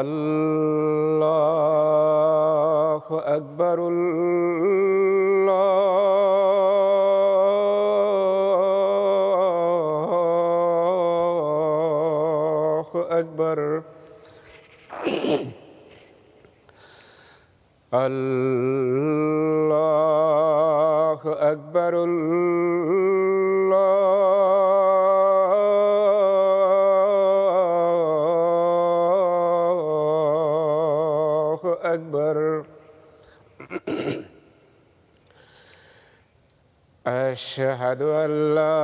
الله أكبر الله أكبر الله أكبر الله أكبر أشهد أن لا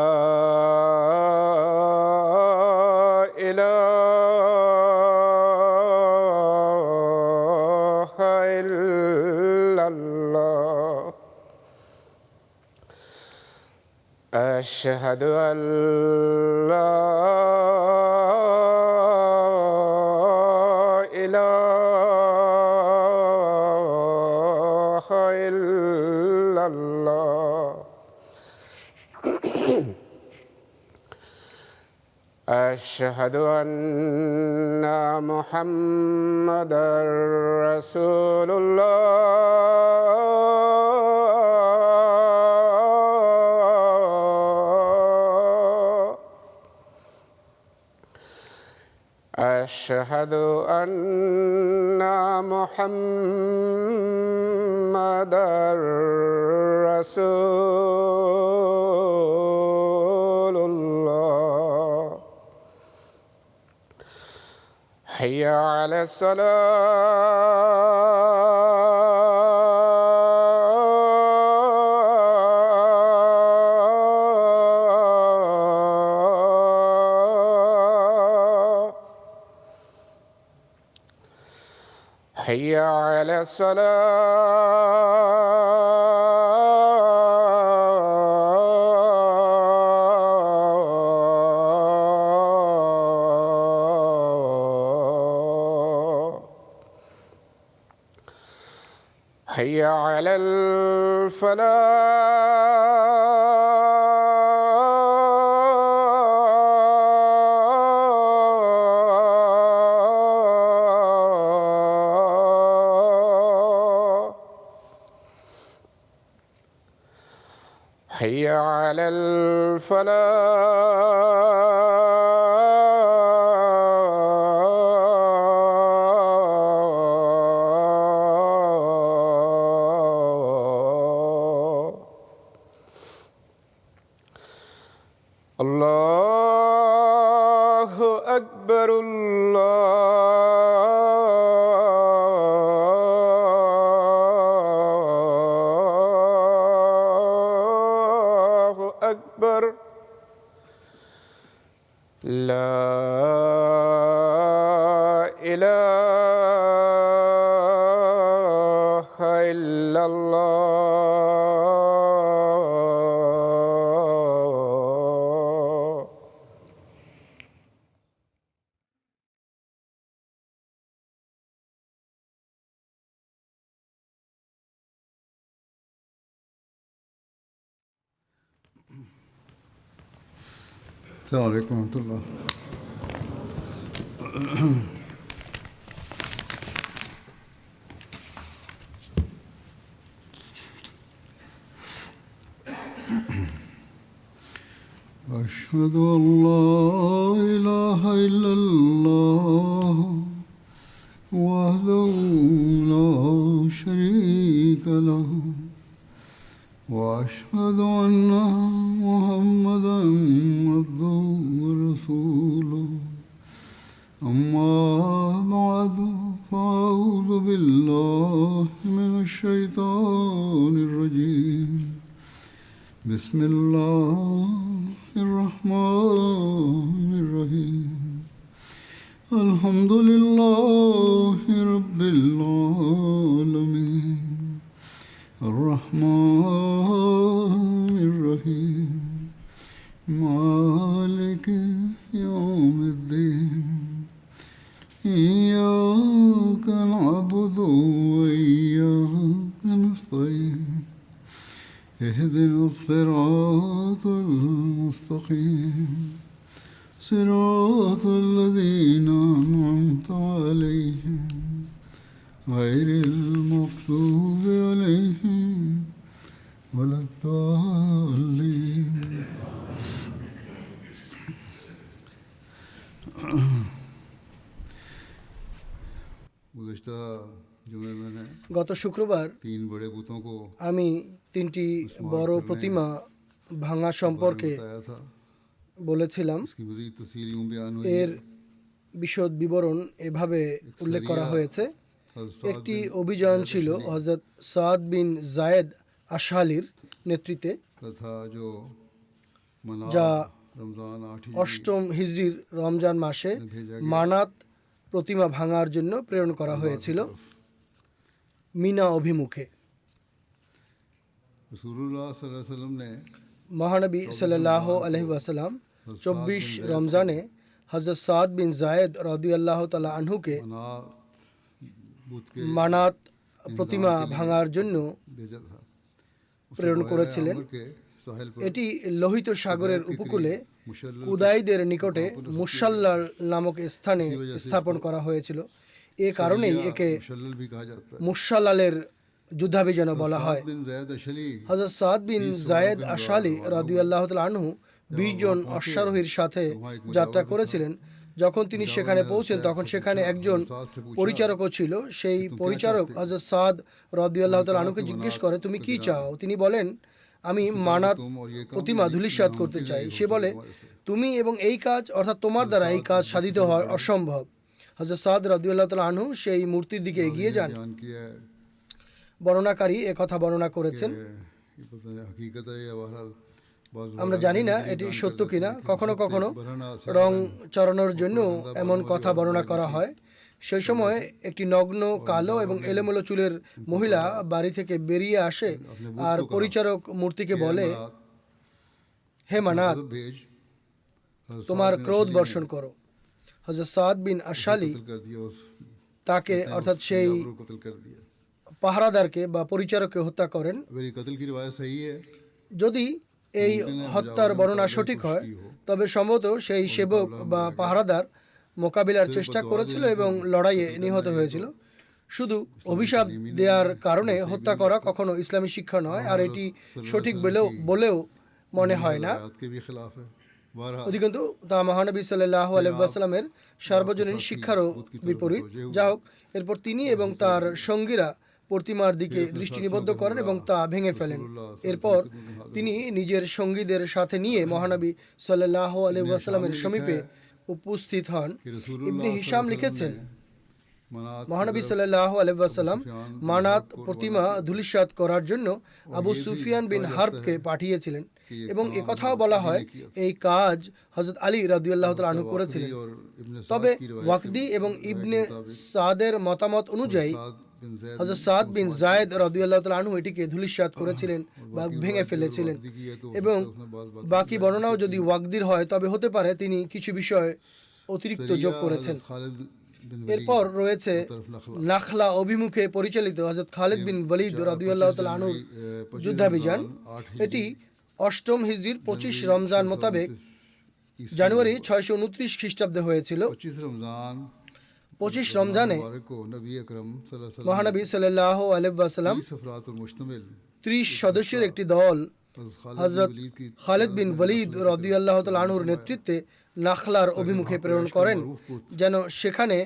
إله إلا الله أشهد أن لا إله إلا الله أشهد أن محمدًا رسول الله أشهد أن محمدًا رسول الله حي على الصلاة حي على الصلاة حي على الفلاح حي على الفلاح الله أكبر الله أكبر لا إله إلا الله السلام عليكم ورحمة الله. أشهد أن لا إله إلا الله وحده لا شريك له وأشهد أن محمدًا عبده ورسوله أما بعد فأعوذ بالله من الشيطان الرجيم بسم الله الرحمن الرحيم الحمد لله رب العالمين الرحمن الرحيم مالك يوم الدين إياك نعبد وإياك نستعين اهدنا الصراط المستقيم صراط الذين أنعمت عليهم غير المغضوب عليهم ولا الضالين गुज़श्ता जुमे मैंने গত শুক্রবার 3 बड़े बुतों को আমি তিনটি বড় প্রতিমা ভাঙা সম্পর্কে बताया था। বলেছিলাম। इसकी मज़ीद तफसील यूँ बयान हुई এর বিশদ বিবরণ এভাবে উল্লেখ করা হয়েছে। একটি অভিযান ছিল হযরত সাদ বিন জায়েদ আশহালির নেতৃত্বে, था जो मना যা रमज़ान 8 অষ্টম হিজরির রমজান মাসে মানাত প্রতিমা ভাঙার জন্য প্রেরণ করা হয়েছিল মিনা অভিমুখে। रसूलुल्लाह सल्लल्लाहु अलैहि वसल्लम ने মহানবী সাল্লাল্লাহু আলাইহি ওয়াসাল্লাম 24 রমজানে হযরত সাদ বিন জায়েদ রাদিয়াল্লাহু তাআলা আনহুকে मनात बुत के মানাত প্রতিমা ভাঙার জন্য भेजा था। প্রেরণ করেছিলেন। के साहिल पर এটি লোহিত সাগরের উপকূলে কুদাইদের নিকটে মুসাল্লাল নামক স্থানে স্থাপন করা হয়েছিল। এ কারণেই একে मुशल्लल भी कहा जाता है। মুসাল্লালের যুদ্ধাভিযান বলা হয়। बिन ज़ैद अशली হযরত সাদ বিন জায়েদ আশালি রাদিয়াল্লাহু তাআলা আনহু 20 জন অশ্বারোহীর সাথে যাত্রা করেছিলেন। যখন তিনি সেখানে পৌঁছেন তখন সেখানে একজন পরিচারকও ছিল। সেই পরিচারক হযরত সাদ রাদিয়াল্লাহু তাআলা আনহুকে জিজ্ঞেস করে, তুমি কি চাও? তিনি বলেন, আমি মানাত প্রতিমা ধূলিসাৎ করতে চাই। সে বলে, তুমি এবং এই কাজ অর্থাৎ তোমার দ্বারা এই কাজ সাধিত হয় অসম্ভব। হযরত সাদ রাদিয়াল্লাহু তাআলা আনহু সেই মূর্তির দিকে এগিয়ে যান। बयान किया है বর্ণনাকারী কথা বর্ণনা করেছেন। ये पता नहीं हकीकत है या बहरहाल बाज़ আমরা জানি না এটি সত্য কিনা। কখনো কখনো রং চড়ানোর জন্য এমন কথা বর্ণনা করা হয়। সেই সময় একটি নগ্ন কালো এবং এলোমেলো চুলের মহিলা বাড়ি থেকে বেরিয়ে আসে আর পরিচারক মূর্তিকে বলে, হে মানাত, भेज তোমার ক্রোধ বর্ষণ করো। হযরত সাদ বিন আশালি कत्ल कर दिया उस তাকে অর্থাৎ সেই को कत्ल कर दिया। পাহারাদারকে বা পরিচারককে হত্যা করেন। अगर ये कत्ल की रिवायत सही है যদি এই হত্যার বর্ণনা সঠিক হয় তবে সম্ভবত সেই সেবক বা পাহারাদার মোকাবিলার চেষ্টা করেছিল এবং লড়াইয়ে নিহত হয়েছিল। শুধু অভিশাপ দেওয়ার কারণে হত্যা করা কখনো ইসলামী শিক্ষা নয়, আর এটি সঠিক বলেও মনে হয় না। आयत के भी खिलाफ है। बहरहाल অধিকন্তু তা মহানবী সাল্লাল্লাহু আলাইহি ওয়াসাল্লামের সার্বজনীন শিক্ষারও বিপরীত। যা হোক, এরপর তিনি এবং তার সঙ্গীরা প্রতিমার দিকে দৃষ্টি নিবদ্ধ করেন এবং তা ভেঙে ফেলেন। এরপর তিনি নিজের সঙ্গীদের সাথে নিয়ে মহানবী সাল্লাল্লাহু আলাইহি ওয়াসাল্লামের সমীপে উপস্থিত হন। ইবনে হিশাম লিখেছেন, मनात মহানবী সাল্লাল্লাহু আলাইহি ওয়াসাল্লাম মানাত প্রতিমা ধূলিসাৎ করার জন্য আবু সুফিয়ান বিন হারবকে পাঠিয়েছিলেন এবং একথাও বলা হয় এই কাজ হযরত আলী রাদিয়াল্লাহু তাআলা আনহু করেছিলেন। और इब्न তবে साद की रिवायत ওয়াকদি এবং ইবনে সাদের মতামত অনুযায়ী साद बिन ज़ैद হযরত সাদ বিন জায়েদ রাদিয়াল্লাহু তাআলা আনহু এটিকে ধূলিসাৎ করেছিলেন বা ভেঙে ফেলেছিলেন। এবং বাকি বর্ণনাও যদি ওয়াকদির হয় তবে হতে পারে তিনি কিছু বিষয় অতিরিক্ত যোগ করেছেন। खालिद बिन এরপর রয়েছে নাখলা অভিমুখে পরিচালিত হযরত খালিদ বিন ওয়ালিদ রাদিয়াল্লাহু তাআলা আনহুর যুদ্ধাভিযান। এটি অষ্টম হিজরির 25 রমজান মোতাবেক জানুয়ারি 629 খ্রিস্টাব্দে হয়েছিল। 25 रमज़ान 25 রমজানে मुबारक को नबी अकरम सल्लल्लाहु अलैहि মহানবী সাল্লাল্লাহু আলাইহি ওয়াসাল্লাম वसल्लम सफरातुल मुश्तमिल 30 সদস্যের একটি দল হযরত খালিদ বিন ওয়ালিদ রাদিয়াল্লাহু তাআলা আনহুর নেতৃত্বে নাখলার অভিমুখে প্রেরণ করেন যেন সেখানে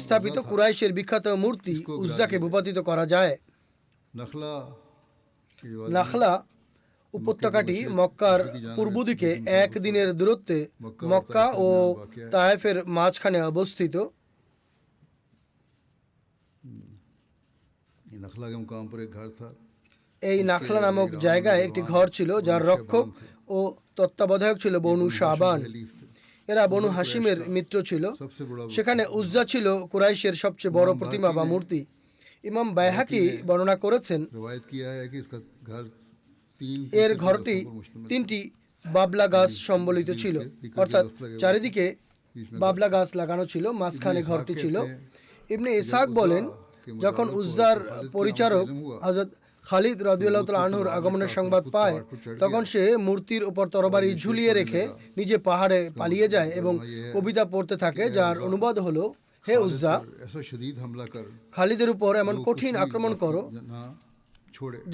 স্থাপিত কুরাইশের বিখ্যাত মূর্তি উজ্জাকে ভূপাতিত করা যায়। नखला ये वाला নাখলা উপত্যকাটি মক্কার পূর্ব দিকে এক দিনের দূরত্বে মক্কা ও তায়েফের মাঝখানে অবস্থিত। ये नखला के मुकाम पर एक घर था। এই নাখলা নামক জায়গায় একটি ঘর ছিল যার রক্ষক ও তত্ত্বাবধায়ক ছিল বনু শাবান। এরা বনু হাসিমের মিত্র ছিল। সেখানে উজ্জা ছিল কুরাইশের সবচেয়ে বড় প্রতিমা বা মূর্তি। ইমাম বাইহাকি বর্ণনা করেছেন এর ঘরটি 3টি বাবলা গাছ সম্বলিত ছিল, অর্থাৎ চারিদিকে বাবলা গাছ লাগানো ছিল, মাঝখানে ঘরটি ছিল। ইবনে ইসহাক বলেন, যখন উজ্জার পরিচারক হযরত খালিদ রাদিয়াল্লাহু তাআলা আনহুর আগমনের সংবাদ পায়, তখন সে মূর্তির উপর তরবারি ঝুলিয়ে রেখে নিজে পাহাড়ে পালিয়ে যায় এবং কবিতা পড়তে থাকে, যার অনুবাদ হলো, হে উজ্জা, খালিদের উপর এমন কঠিন আক্রমণ করো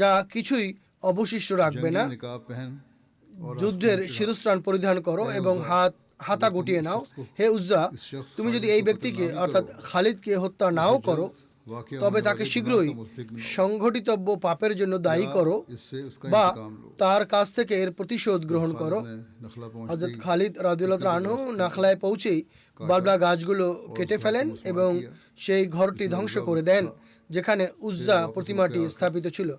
যা কিছুই অবশিষ্ট রাখবে না, যুদ্ধের শিরস্ত্রাণ পরিধান করো এবং হাতা গুটিয়ে নাও। হে উজ্জা, তুমি যদি এই ব্যক্তিকে অর্থাৎ খালিদকে হত্যা নাও করো, তবে তাকে শীঘ্রই সংঘটিতব্য পাপের জন্য দায়ী করো বা তার কাছ থেকে এর প্রতিশোধ গ্রহণ করো। হযরত খালিদ রাদিয়াল্লাহু তাআলা আনহু নাখলায় পৌঁছেই বাবলা গাছগুলো কেটে ফেলেন এবং সেই ঘরটি ধ্বংস করে দেন যেখানে উজ্জা প্রতিমাটি স্থাপিত ছিল।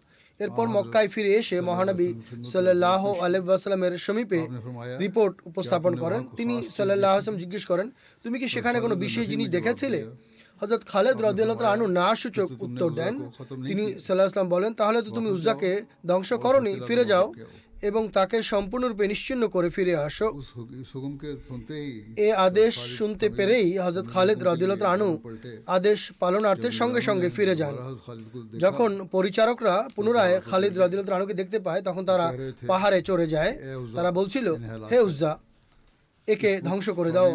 এরপর মক্কায় ফিরে এসে মহানবী সাল্লাল্লাহু আলাইহি ওয়াসাল্লামের সমীপে রিপোর্ট উপস্থাপন করেন। তিনি সাল্লাল্লাহু আলাইহি ওয়াসাল্লাম জিজ্ঞেস করেন, তুমি কি সেখানে কোনো বিশেষ জিনিস দেখেছিলে? হযরত খালিদ রাদিয়াল্লাহু তাআলা আনহু না সূচক উত্তর দেন। তিনি সাল্লাল্লাহু আলাইহি ওয়াসাল্লাম বলেন, তাহলে তো তুমি উজ্জাকে ধ্বংস করনি, ফিরে যাও এবং তাকে সম্পূর্ণরূপে নিশ্চিহ্ন করে ফিরে আসো। এ আদেশ শুনতে পেরেই হযরত খালিদ রাদিয়াল্লাহু তাআলা আনহু আদেশ পালনার্থে সঙ্গে সঙ্গে ফিরে যান। যখন পরিচারকরা পুনরায় খালিদ রাদিয়াল্লাহু তাআলা আনহুকে দেখতে পায়, তখন তারা পাহাড়ে চড়ে যায়। তারা বলছিল, হে উজ্জা, একে ধ্বংস করে দাও।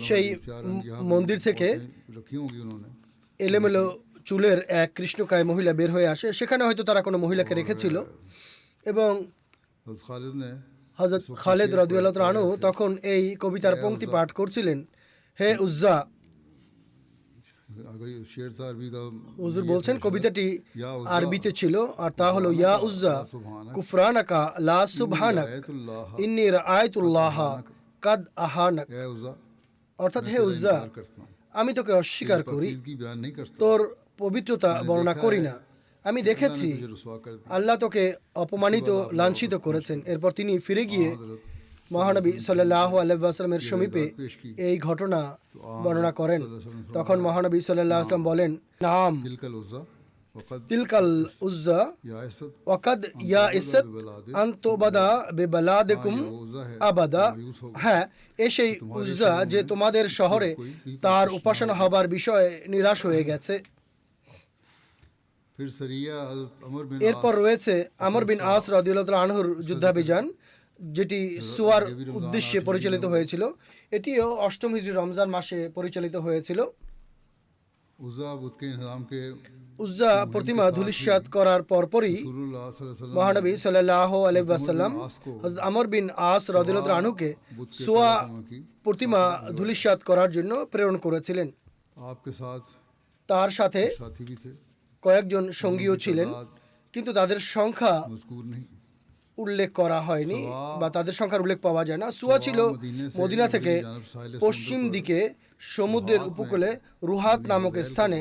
সেই মন্দির থেকে এলোমেলো চুলের এক কৃষ্ণকায় মহিলা বের হয়ে আসে। সেখানে হয়তো তারা কোনো মহিলাকে রেখেছিল এবং হযরত খালিদ রাদিয়াল্লাহু তাআলা আনহু তখন এই কবিতার পংক্তি পাঠ করছিলেন, হে উজ্জা। হুজুর বলছেন কবিতাটি আরবিতে ছিল, আর তা হলো, ইয়া উজ্জা কুফরানাকা লা সুবহানাক ইন্নী রাআইতুল্লাহ কাদ আহানাক, অর্থাৎ হে উজ্জা, আমি তোকে অস্বীকার করি, তোর পবিত্রতা বর্ণনা করি না, আমি দেখেছি আল্লাহ তোকে অপমানিত লাঞ্ছিত করেছেন। এরপর তিনি ফিরে গিয়ে মহানবী সাল্লাল্লাহু আলাইহি ওয়াসাল্লামের সমীপে এই ঘটনা বর্ণনা করেন। তখন মহানবী সাল্লাল্লাহু আলাইহি ওয়াসাল্লাম বলেন, নাম তিলকাল উজ্জা ওয়াকাদ ইয়া ইসত আনতুবাদা বিবালাদিকুম আবাদা, হ্যাঁ, এ সেই উজ্জা যে তোমাদের শহরে তার উপাসনা হবার বিষয়ে নিরাশ হয়ে গেছে। এরপর রয়েছে আমর বিন আস রাদিয়াল্লাহু তাআলা আনহুর যুদ্ধাভিযান, যেটি সুয়ার উদ্দেশ্যে পরিচালিত হয়েছিল। এটিও 8ম হিজরি রমজান মাসে পরিচালিত হয়েছিল। উজ্জা প্রতিমা ধূলিসাৎ করার পরপরই মহানবী সাল্লাল্লাহু আলাইহি ওয়াসাল্লাম হযরত আমর বিন আস রাদিয়াল্লাহু তাআলা আনহুকে সুয়া প্রতিমা ধূলিসাৎ করার জন্য প্রেরণ করেছিলেন। তার সাথে কয়েকজন সঙ্গীও ছিলেন, কিন্তু তাদের সংখ্যা উল্লেখ করা হয়নি বা তাদের সংখ্যার উল্লেখ পাওয়া যায় না। সুয়া ছিল মদিনা থেকে পশ্চিম দিকে সমুদ্রের উপকূলে রুহাত নামক স্থানে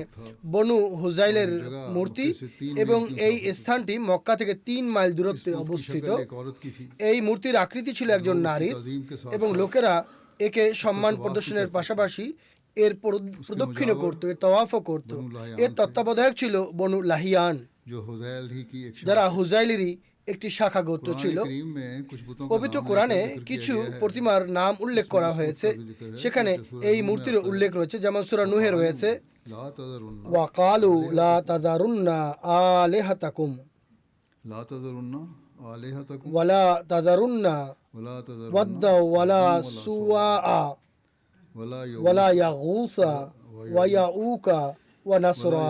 বনু হুজাইলের মূর্তি, এবং এই স্থানটি মক্কা থেকে 3 মাইল দূরত্বে অবস্থিত। এই মূর্তির আকৃতি ছিল একজন নারীর এবং লোকেরা একে সম্মান প্রদর্শনের পাশাপাশি এর প্রদক্ষিণও করত, এর তওয়াফও করত। এর তত্ত্বাবধায়ক ছিল বনু লাহিয়ান, যারা হুজাইলেরই একটি শাখা গোত্র ছিল। পবিত্র কোরআনে কিছু প্রতিমার নাম উল্লেখ করা হয়েছে, সেখানে এই মূর্তির উল্লেখ রয়েছে, যেমন সূরা নূহে রয়েছে, ওয়াকালু লা তাযারুন্না আলিহাতাকুম ওয়ালা তাযারুন্না ওয়াদ্দা ওয়ালা সুওয়া ওয়ালা ইয়াগুসা ওয়া ইয়াউকা ওয়া নাসরা।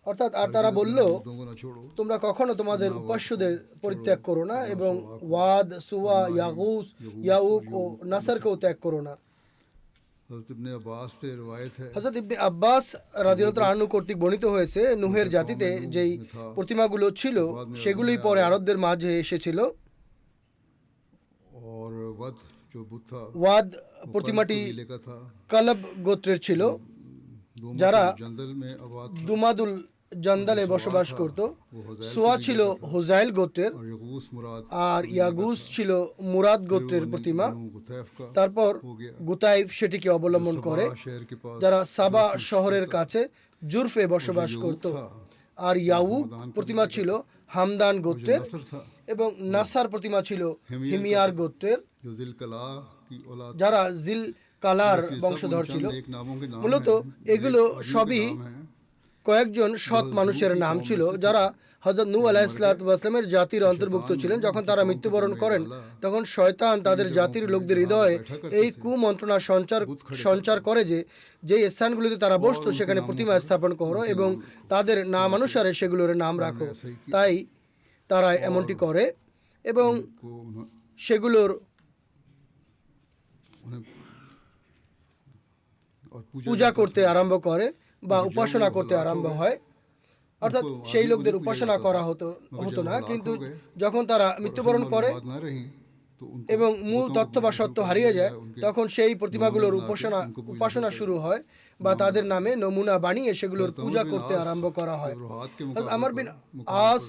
অর্থাৎ আর তারা বলল, তোমরা কখনো তোমাদের উপাস্যদের পরিত্যাগ করো না এবং ওয়াদ, সুওয়া, ইয়াগুস, ইয়াউক ও নাসরকেও ত্যাগ করো না। হযরত ইবনে আব্বাস রাদিয়াল্লাহু তাআলা আনহু কর্তৃক বর্ণিত হয়েছে, নূহের জাতিতে যেই প্রতিমাগুলো ছিল সেগুলোই পরে আরবদের মাঝে এসেছিল। ওয়াদ প্রতিমাটি কালব গোত্রের ছিল। যারা जंदल में आबाद था দুমাদুল জন্দালে বসবাস করত। সোয়া ছিল হোজাইল গোত্রের, और यगूस मुराद আর ইয়াগুস ছিল মুরাদ গোত্রের প্রতিমা। बनु गुतैफ का তারপর গুতাইফ সেটিকে অবলম্বন করে, सबा शहर के पास যারা সাবা শহরের কাছে জুরফে বসবাস করত। আর ইয়াউক প্রতিমা ছিল হামদান গোত্রের, नसर था এবং নাসার প্রতিমা ছিল হিমিয়ার গোত্রের, जो जिल कला की औलाद যারা জিল কালার বংশধর ছিল। एक नामों के नाम মূলত এগুলো সবই কয়েকজন সৎ মানুষের নাম ছিল, যারা হযরত নূহ আলাইহিসসালামের জাতির অন্তর্ভুক্ত ছিলেন। যখন তারা মৃত্যুবরণ করেন, তখন শয়তান তাদের জাতির লোকদের হৃদয়ে এই কুমন্ত্রণা সঞ্চার করে যে যে স্থানগুলিতে তারা বসতো সেখানে প্রতিমা স্থাপন করো এবং তাদের নাম অনুসারে সেগুলোর নাম রাখো। তাই তারা এমনটি করে এবং को সেগুলোর उन्हें और পূজা করতে আরম্ভ করে বা উপাসনা করতে আরম্ভ হয়। অর্থাৎ সেই লোকদের উপাসনা করা হতো না, কিন্তু যখন তারা মৃত্যুবরণ করে बात ना रही तो उनको এবং মূল তত্ত্ব বা সত্য হারিয়ে যায়, তখন সেই প্রতিমাগুলোর উপাসনা শুরু হয় বা তাদের নামে নমুনা বানিয়ে সেগুলোর পূজা করতে আরম্ভ করা হয়। रुहात के আমর বিন আস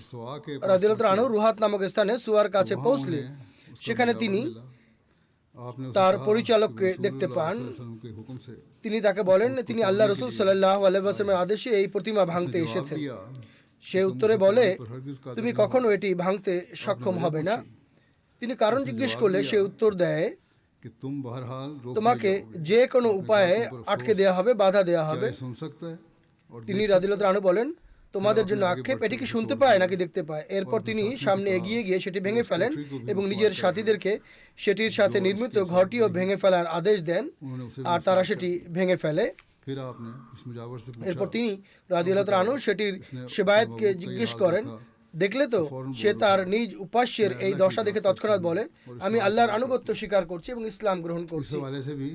রাদিয়াল্লাহু আনহু রুহাত নামক স্থানে সুয়ার কাছে পৌঁছলে সেখানে তিনি आपने তার পরিচালককে দেখতে পান। के हुक्म से তিনি তাকে বলেন তিনি আল্লাহ রসুল সাল্লাল্লাহু আলাইহি ওয়াসাল্লামের আদেশে এই প্রতিমা ভাঙতে এসেছেন। दिया সে উত্তরে বলে, তুমি কখনো এটি ভাঙতে সক্ষম হবে না। তিনি কারণ জিজ্ঞেস করলে সে উত্তর দেয়, कि तुम बहरहाल रोक তোমাকে যে কোনো উপায়ে আটকে দেওয়া হবে, বাধা দেওয়া হবে। सुन सकता है और তিনি রাদিয়াল্লাহু আনহু বলেন, তোমাদের জন্য আক্ষেপ, এটি কি শুনতে পায় নাকি দেখতে পায়? এরপর তিনি সামনে এগিয়ে গিয়ে সেটি ভেঙে ফেলেন এবং নিজের সাথীদেরকে সেটির সাথে নির্মিত ঘরটিও ভেঙে ফেলার আদেশ দেন, उन्होंने उसे আর তারা সেটি ভেঙে ফেলে। फिर आपने इस मुजावर से पूछा এরপর তিনি রাদিয়াল্লাহু আনহু সেটির সেবায়েতকে জিজ্ঞেস করেন, দেখলে তো? সে তার নিজ উপাস্যের এই দশা দেখে তৎক্ষণাৎ বলে, আমি আল্লাহর আনুগত্য স্বীকার করছি এবং ইসলাম গ্রহণ इस করছি। हवाले से भी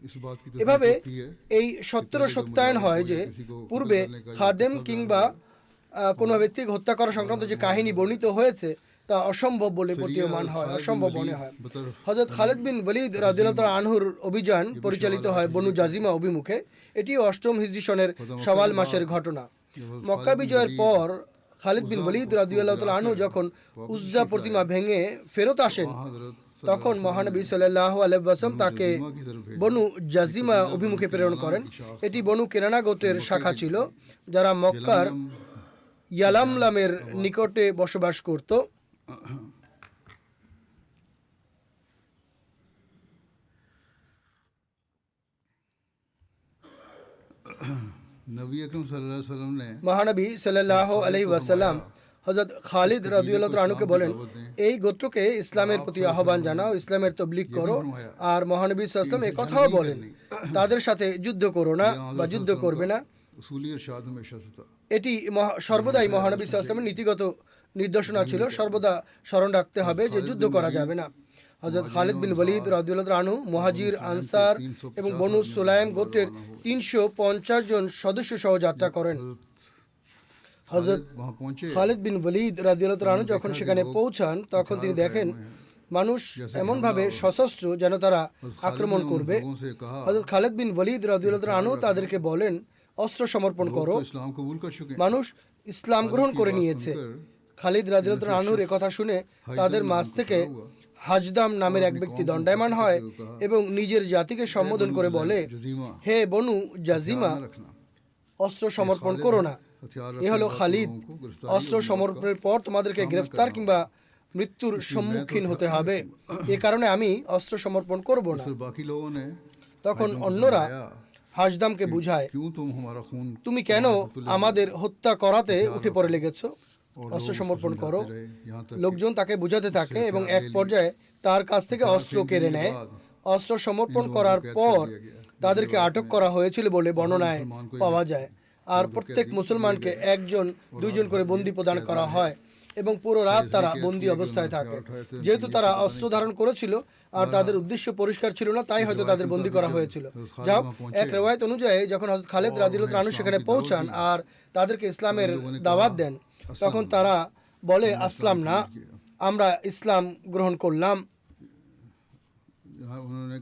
इस बात की এভাবে तस्दीक होती है এই সত্যের সত্যায়ন হয় যে পূর্বে খাদেম কিংবা কোনো ব্যক্তিকে হত্যা করা সংক্রান্ত যে কাহিনী বর্ণিত হয়েছে তা অসম্ভব বলে প্রতীয়মান হয়, অসম্ভব মনে হয়। হযরত খালিদ বিন ওয়ালিদ রাদিয়াল্লাহু আনহুর অভিযান পরিচালিত হয় বনু জাজিমা অভিমুখে। এটি 8ম হিজরি সনের শাওয়াল মাসের ঘটনা। মক্কা বিজয়ের পর খালিদ বিন ওয়ালিদ রাদিয়াল্লাহু আনহু যখন উজ্জা প্রতিমা ভেঙে ফেরত আসেন, তখন মহানবী সাল্লাল্লাহু আলাইহি ওয়াসাল্লাম তাকে বনু জাজিমা অভিমুখে প্রেরণ করেন। এটি বনু কেনানা গোত্রের শাখা ছিল, যারা মক্কার ইয়ালামলামের নিকটে বসবাস করত। नबी अकरम सल्लल्लाहु अलैहि वसल्लम ने মহানবী সাল্লাল্লাহু আলাইহি ওয়াসাল্লাম হযরত খালিদ রাদিয়াল্লাহু আনহুকে বলেন, এই গোত্রকে ইসলামের প্রতি আহ্বান জানাও, ইসলামের তবলিগ করো। আর মহানবী সাল্লাল্লাহু আলাইহি ওয়াসাল্লাম এই কথাও বলেন, তাদের সাথে যুদ্ধ করো না বা যুদ্ধ করবে না। उसूली इरशाद हमेशा से था এটি সর্বদাই মহানবী সাল্লাল্লাহু আলাইহি ওয়াসাল্লামের নীতিগত নির্দেশনা ছিল, সর্বদা স্মরণ রাখতে হবে যে যুদ্ধ করা যাবে না। হযরত খালিদ বিন ওয়ালিদ রাদিয়াল্লাহু আনহু মুহাজির, আনসার এবং বনু সুলাইম গোত্রের 350 জন সদস্য সহ যাত্রা করেন। হযরত वहाँ पहुंचे খালিদ বিন ওয়ালিদ রাদিয়াল্লাহু আনহু যখন সেখানে পৌঁছান, তখন তিনি দেখেন মানুষ এমনভাবে সশস্ত্র যেন তারা আক্রমণ করবে। लोगों से कहा হযরত খালিদ বিন ওয়ালিদ রাদিয়াল্লাহু আনহু তাদেরকে বলেন, অস্ত্র সমর্পণ করো। तो इस्लाम कबूल कर चुके हैं। মানুষ ইসলাম গ্রহণ করে নিয়েছে। খালিদ রাদিয়াল্লাহু আনহুর এই কথা শুনে তাদের মাঝ থেকে হাজদাম নামের এক ব্যক্তি দণ্ডায়মান হয় এবং নিজের জাতিকে সম্বোধন করে বলে, जजीमा হে বনু জাজিমা, रखना অস্ত্র সমর্পণ করো না। এ হলো খালিদ। অস্ত্র সমর্পণের পর তোমাদেরকে গ্রেফতার কিংবা মৃত্যুর সম্মুখীন হতে হবে, এ কারণে আমি অস্ত্র সমর্পণ করব না। फिर बाकी लोगों ने তখন অন্যরা হাজদামকে বুঝায়, क्यों तुम हमारा खून তুমি কেন আমাদের হত্যা করাতে উঠে পড়ে লেগেছো? और অস্ত্র लोग সমর্পণ समझाते করো। रहे, यहाँ तक লোকজন তাকে বুঝাতে থাকে এবং এক পর্যায়ে তার কাছ থেকে অস্ত্র কেড়ে নেয়। অস্ত্র সমর্পণ করার পর তাদেরকে আটক করা হয়েছিল বলে বর্ণনায় পাওয়া যায়। আর প্রত্যেক মুসলমানকে 1-2 করে বন্দী প্রদান করা হয় এবং পুরো রাত তারা বন্দী অবস্থায় থাকে। যেহেতু তারা অস্ত্র ধারণ করেছিল আর তাদের উদ্দেশ্য পরিষ্কার ছিল না, তাই হয়তো তাদের বন্দী করা হয়েছিল। যাই হোক, এক রেওয়ায়ত অনুযায়ী যখন হযরত খালিদ রাদিয়াল্লাহু আনহু সেখানে পৌঁছান আর তাদেরকে ইসলামের দাওয়াত দেন, তখন তারা বলে, আসলাম না, আমরা ইসলাম গ্রহণ করলাম। यहाँ उन्होंने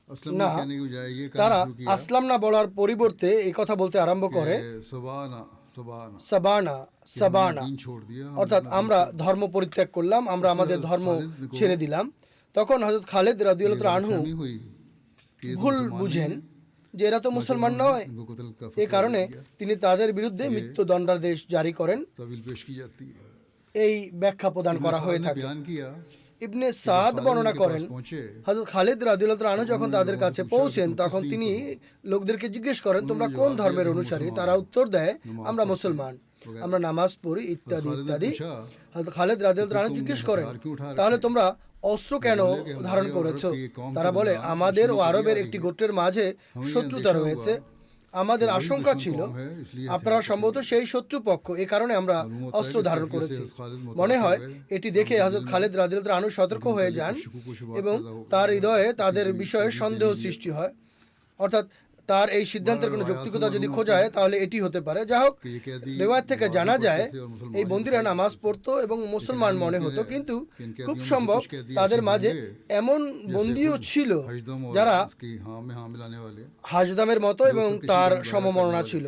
असलम না, कहने की बजाय ये তারা कहना शुरू किया আসলাম না বলার পরিবর্তে এই কথা বলতে আরম্ভ করে कि सबाना सबाना সাবানা সাবানা, दीन छोड़ दिया অর্থাৎ আমরা ধর্ম পরিত্যাগ করলাম, আমরা আমাদের ধর্ম ছেড়ে দিলাম। তখন হযরত খালিদ রাদিয়াল্লাহু তাআলা আনহু नहीं हुई कि ये तो ভুল मुसलमान বুঝেন नहीं যে এরা তো মুসলমান নয়। इनको कत्ल का এই फतवा কারণে दिया, তিনি তাদের বিরুদ্ধে মৃত্যুদণ্ডাদেশ জারি করেন। तवील पेश की जाती है। এই ব্যাখ্যা প্রদান করা হয়ে ने থাকে। बयान किया ইবনে সাদ বর্ণনা করেন, पहुंचे হযরত খালিদ রাদিয়াল্লাহু তাআলা আনহু যখন তাদের কাছে পৌঁছেন তখন তিনি লোকদেরকে জিজ্ঞেস করেন, তোমরা কোন ধর্মের অনুসারী? তারা উত্তর দেয়, আমরা মুসলমান, আমরা নামাজ পড়ি ইত্যাদি ইত্যাদি। হযরত খালিদ রাদিয়াল্লাহু তাআলা আনহু জিজ্ঞেস করেন, তাহলে তোমরা অস্ত্র কেন ধারণ করেছো? তারা বলে, আমাদের ও আরবের একটি গোত্রের মাঝে শত্রুতা রয়েছে, আমাদের আশঙ্কা ছিল আপনারা সম্ভবত সেই শত্রুপক্ষ, এই কারণে আমরা অস্ত্র ধারণ করেছি। মনে হয় এটি দেখে হযরত খালিদ রাদিয়াল্লাহু তাআলা আনহু সতর্ক হয়ে যান এবং তার হৃদয়ে তাদের বিষয়ে সন্দেহ সৃষ্টি হয়, অর্থাৎ তার এই সিদ্ধান্তের কোনো যৌক্তিকতা যদি খোঁজা হয় তাহলে এটি হতে পারে। যা হোক, রিওয়ায়াত থেকে জানা যায় এই বন্দীরা নামাজ পড়তো এবং মুসলমান মনে হতো, কিন্তু খুব সম্ভব তাদের মাঝে এমন বন্দীও ছিল যারা হাজদামের মতো এবং তার সমমনা ছিল,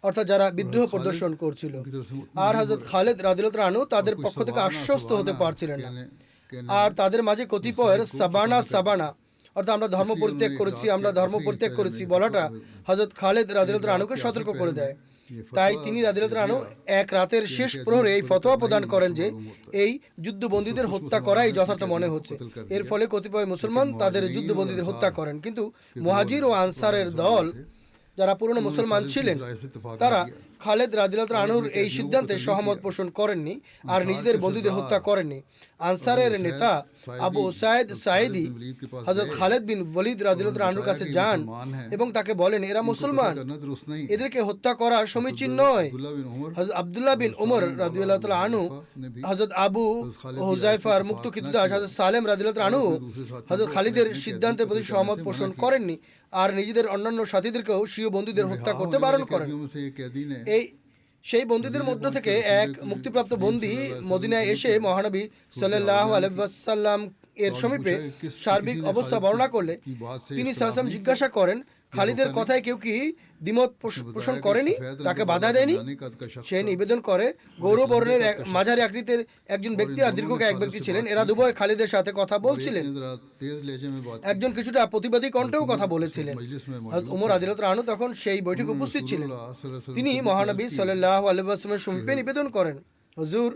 অর্থাৎ যারা বিদ্রোহ প্রদর্শন করছিল। আর হযরত খালিদ রাদিয়াল্লাহু তাআলা আনহু তাদের পক্ষ থেকে আশ্বস্ত হতে পারছিলেন না। আর তাদের মাঝে কতিপয়ের সাবানা সাবানা, অর্থাৎ আমরা ধর্ম পরিত্যাগ করেছি, আমরা ধর্ম পরিত্যাগ করেছি বলাটা হযরত খালিদ রাদিয়াল্লাহু তাআলা আনহুকে সতর্ক করে দেয়। তাই তিনি রাদিয়াল্লাহু তাআলা আনহু এক রাতের শেষ প্রহরে এই ফতোয়া প্রদান করেন যে এই যুদ্ধবন্দীদের হত্যা করাই যথার্থ মনে হচ্ছে। এর ফলে কতিপয় মুসলমান তাদের যুদ্ধবন্দীদের হত্যা করেন, কিন্তু মুহাজির ও আনসারের দল যারা পুরনো মুসলমান ছিলেন তারা খালিদ রাদিয়াল্লাহু তাআলা আনহুর এই সিদ্ধান্তে সহমত পোষণ করেননি আর নিজেদের বন্দীদের হত্যা করেননি। আনসারের নেতা আবু উসাইদ সাঈদী হযরত খালিদ বিন ওয়ালিদ রাদিয়াল্লাহু তাআলা আনহুর কাছে যান এবং তাকে বলেন, এরা মুসলমান, এদেরকে হত্যা করা সমীচীন নয়। হযরত আব্দুল্লাহ বিন উমর রাদিয়াল্লাহু তাআলা আনহু, হযরত আবু হুযায়ফার মুক্তকিদাস হযরত সালেম রাদিয়াল্লাহু তাআলা আনহু হযরত খালিদের সিদ্ধান্তের প্রতি সহমত পোষণ করেননি আর নিজেদের অন্যান্য সাথীদেরকেও স্বীয় বন্দীদের হত্যা করতে বারণ করেন। এই সেই বন্দীদের মধ্য থেকে এক মুক্তিপ্রাপ্ত বন্দী মদিনায় এসে মহানবী সাল্লাল্লাহু আলাইহি ওয়াসাল্লাম এর সমীপে সার্বিক অবস্থা বর্ণনা করলে তিনি সাল্লাল্লাহু আলাইহি জিজ্ঞাসা করেন, খালিদের কথায় কেউ কি দ্বিমত পোষণ করেনি, তাকে বাধা দেয়নি? সে নিবেদন করে, গৌর বর্ণের মাঝারি আকৃতির একজন ব্যক্তি আর দীর্ঘকায় এক ব্যক্তি ছিলেন, এরা দুভয় খালিদের সাথে কথা বলছিলেন। একজন কিছুটা প্রতিবাদী কণ্ঠেও কথা বলেছিলেন। হযরত ওমর রাদিয়াল্লাহু তাআলা আনহু তখন সেই বৈঠকে উপস্থিত ছিলেন। তিনি মহানবী সাল্লাল্লাহু আলাইহি ওয়াসাল্লামের সমীপে নিবেদন করেন, হুজুর,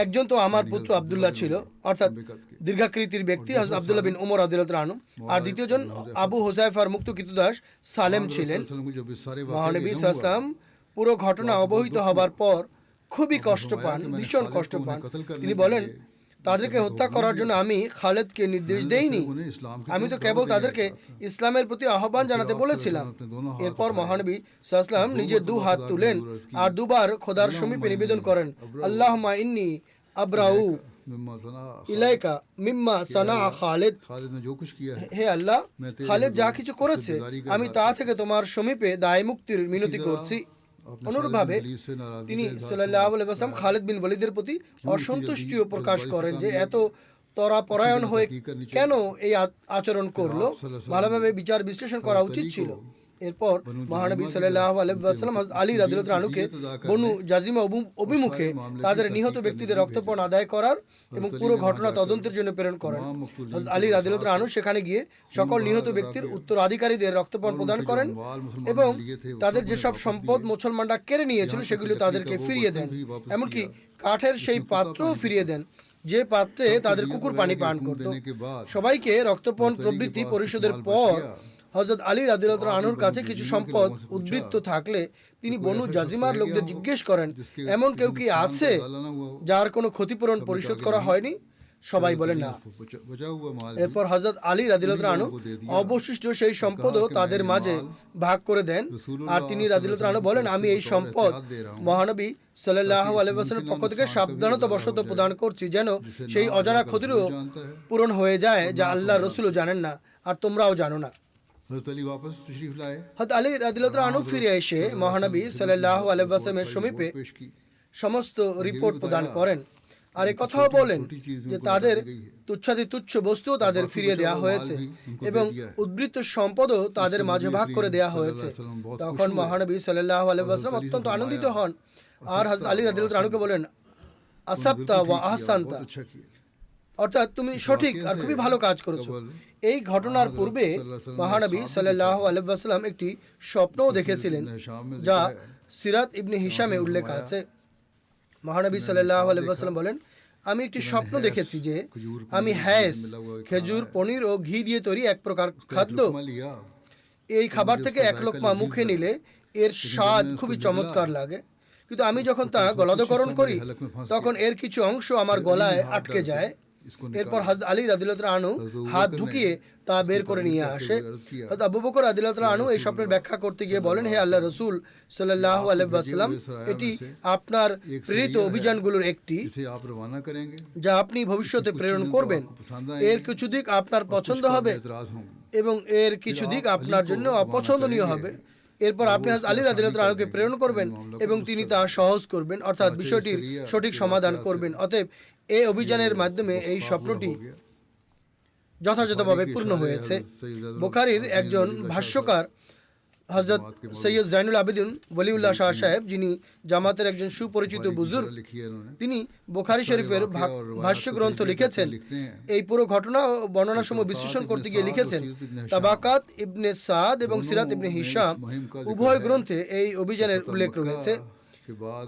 একজন তো আমার পুত্র আব্দুল্লাহ ছিল, অর্থাৎ দীর্ঘাকৃতির ব্যক্তি হযরত আব্দুল্লাহ বিন উমর রাদিয়াল্লাহু তাআলা আনহু, আর দ্বিতীয়জন আবু হুযায়ফার মুক্তকিদাস সালেম ছিলেন। মহানবী সাল্লাল্লাহু আলাইহি ওয়াসাল্লাম পুরো ঘটনা অবহিত হবার পর খুবই কষ্ট পান, ভীষণ কষ্ট পান। তিনি বলেন, তাদেরকে হত্যা করার জন্য আমি খালিদকে নির্দেশ দেইনি, আমি তো কেবল তাদেরকে ইসলামের প্রতি আহ্বান জানাতে বলেছিলাম। এরপর মহানবী সাল্লাল্লাহু আলাইহি ওয়াসাল্লাম নিজের দু হাত তুলেন আর দুবার খোদার সমীপে নিবেদন করেন, আল্লাহুম্মা ইন্নী আবরাউ ইলাইকা মিম্মা সানা খালিদ, হে আল্লাহ, খালিদ যা কিছু করেছে আমি তা থেকে তোমার সমীপে দায় মুক্তির মিনতি করছি। অনুরূপভাবে তিনি সাল্লাল্লাহু আলাইহি ওয়াসাল্লাম খালিদ বিন ওয়ালিদের প্রতি অসন্তুষ্টিও প্রকাশ করেন যে এত তরাপরায়ণ হয়ে কেন এই আচরণ করলো, ভালোভাবে বিচার বিশ্লেষণ করা উচিত ছিল। এরপর মহানবী সাল্লাল্লাহু আলাইহি ওয়াসাল্লাম হযরত আলী রাদিয়াল্লাহু তাআলা আনহুকে বনু জাজিমা অভিমুখে তাদের নিহত ব্যক্তিদের রক্তপণ আদায় করার এবং পুরো ঘটনা তদন্তের জন্য প্রেরণ করেন। হযরত আলী রাদিয়াল্লাহু তাআলা আনহু সেখানে গিয়ে সকল নিহত ব্যক্তির উত্তরাধিকারীদের রক্তপণ প্রদান করেন এবং তাদের যেসব সম্পদ মুসলমানরা কেড়ে নিয়েছিল সেগুলো তাদেরকে ফিরিয়ে দেন, এমনকি কাঠের সেই পাত্রও ফিরিয়ে দেন যে পাত্রে তাদের কুকুর পানি পান করত। সবাইকে রক্তপণ প্রবৃত্তি পরিশোধের পর হযরত আলী রাদিয়াল্লাহু তাআলা আনহুর কাছে কিছু সম্পদ উদ্বৃত্ত থাকলে তিনি বনু জাজিমার লোকদের জিজ্ঞেস করেন, এমন কেউ কি আছে যার কোনো ক্ষতিপূরণ পরিশোধ করা হয়নি? সবাই বলেন না। এরপর হযরত আলী রাদিয়াল্লাহু তাআলা আনহু অবশিষ্ট সেই সম্পদও তাদের মাঝে ভাগ করে দেন আর তিনি রাদিয়াল্লাহু তাআলা আনহু বলেন, আমি এই সম্পদ মহানবী সাল্লাল্লাহু আলাইহি ওয়াসাল্লামের পক্ষ থেকে সাবধানতাবশত প্রদান করছি যেন সেই অজানা ক্ষতিরও পূরণ হয়ে যায় যা আল্লাহর রাসূলও জানেন না আর তোমরাও জানো না। হযরত আলী রাদিয়াল্লাহু তাআলা আনহু ফিরে এসে মহানবী সাল্লাল্লাহু আলাইহি ওয়াসাল্লামের সমীপে সমস্ত রিপোর্ট প্রদান করেন। আর এ কথাও বলেন যে তাদের তুচ্ছাতি তুচ্ছ বস্তুও তাদের ফিরিয়ে দেওয়া হয়েছে এবং উদ্বৃত্ত সম্পদও তাদের মাঝে ভাগ করে দেওয়া হয়েছে। তখন মহানবী সাল্লাল্লাহু আলাইহি ওয়াসাল্লাম অত্যন্ত আনন্দিত হন আর হযরত আলী রাদিয়াল্লাহু আনহুকে বলেন, আসাবতা ওয়া আহসানতা, অর্থাৎ তুমি সঠিক আর খুবই ভালো কাজ করেছো। এই ঘটনার পূর্বে মহানবী সাল্লাল্লাহু আলাইহি ওয়াসাল্লাম একটি স্বপ্নও দেখেছিলেন, যা সিরাত ইবনে হিশামে উল্লেখ আছে। মহানবী সাল্লাল্লাহু আলাইহি ওয়াসাল্লাম বলেন, আমি একটি স্বপ্ন দেখেছি যে আমি হ্যাস, খেজুর, পনির ও ঘি দিয়ে তৈরি এক প্রকার খাদ্য, এই খাবার থেকে এক লোকমা মুখে নিলে এর স্বাদ খুবই চমৎকার লাগে, কিন্তু আমি যখন তা গলাধঃকরণ করি তখন এর কিছু অংশ আমার গলায় আটকে যায়। এরপর হযরত আলী রাদিয়াল্লাহু আনহু হাত ঢুকিয়ে তা বের করে নিয়ে আসে। হযরত আবু বকর রাদিয়াল্লাহু আনহু এই স্বপ্নের ব্যাখ্যা করতে গিয়ে বলেন, হে আল্লাহর রাসূল সাল্লাল্লাহু আলাইহি ওয়াসাল্লাম, এটি আপনার প্রেরিত অভিযানগুলোর একটি, যা আপনি ভবিষ্যতে প্রেরণ করবেন। এর কিছু দিক আপনার পছন্দ হবে এবং এর কিছু দিক আপনার জন্য অপছন্দনীয় হবে। এরপর আপনি হযরত আলী রাদিয়াল্লাহু আনহুকে প্রেরণ করবেন এবং তিনি তা সহজ করবেন, অর্থাৎ বিষয়টির সঠিক সমাধান করবেন। অতএব এই অভিযানের মাধ্যমে এই স্বপ্নটি যথাযথভাবে পূর্ণ হয়েছে। বুখারীর একজন ভাষ্যকার হযরত সৈয়দ জাইনুল আবেদিন ওয়ালিউল্লাহ শাহ সাহেব, যিনি জামাতের একজন সুপরিচিত বুজুর্গ, তিনি বুখারী শরীফের ভাষ্য গ্রন্থ লিখেছেন। এই পুরো ঘটনা ও বর্ণনাসমূহ বিশ্লেষণ করতে গিয়ে লিখেছেন, তাবাকাত ইবনে সাদ এবং সিরাত ইবনে হিশাম উভয় গ্রন্থে এই অভিযানের উল্লেখ রয়েছে।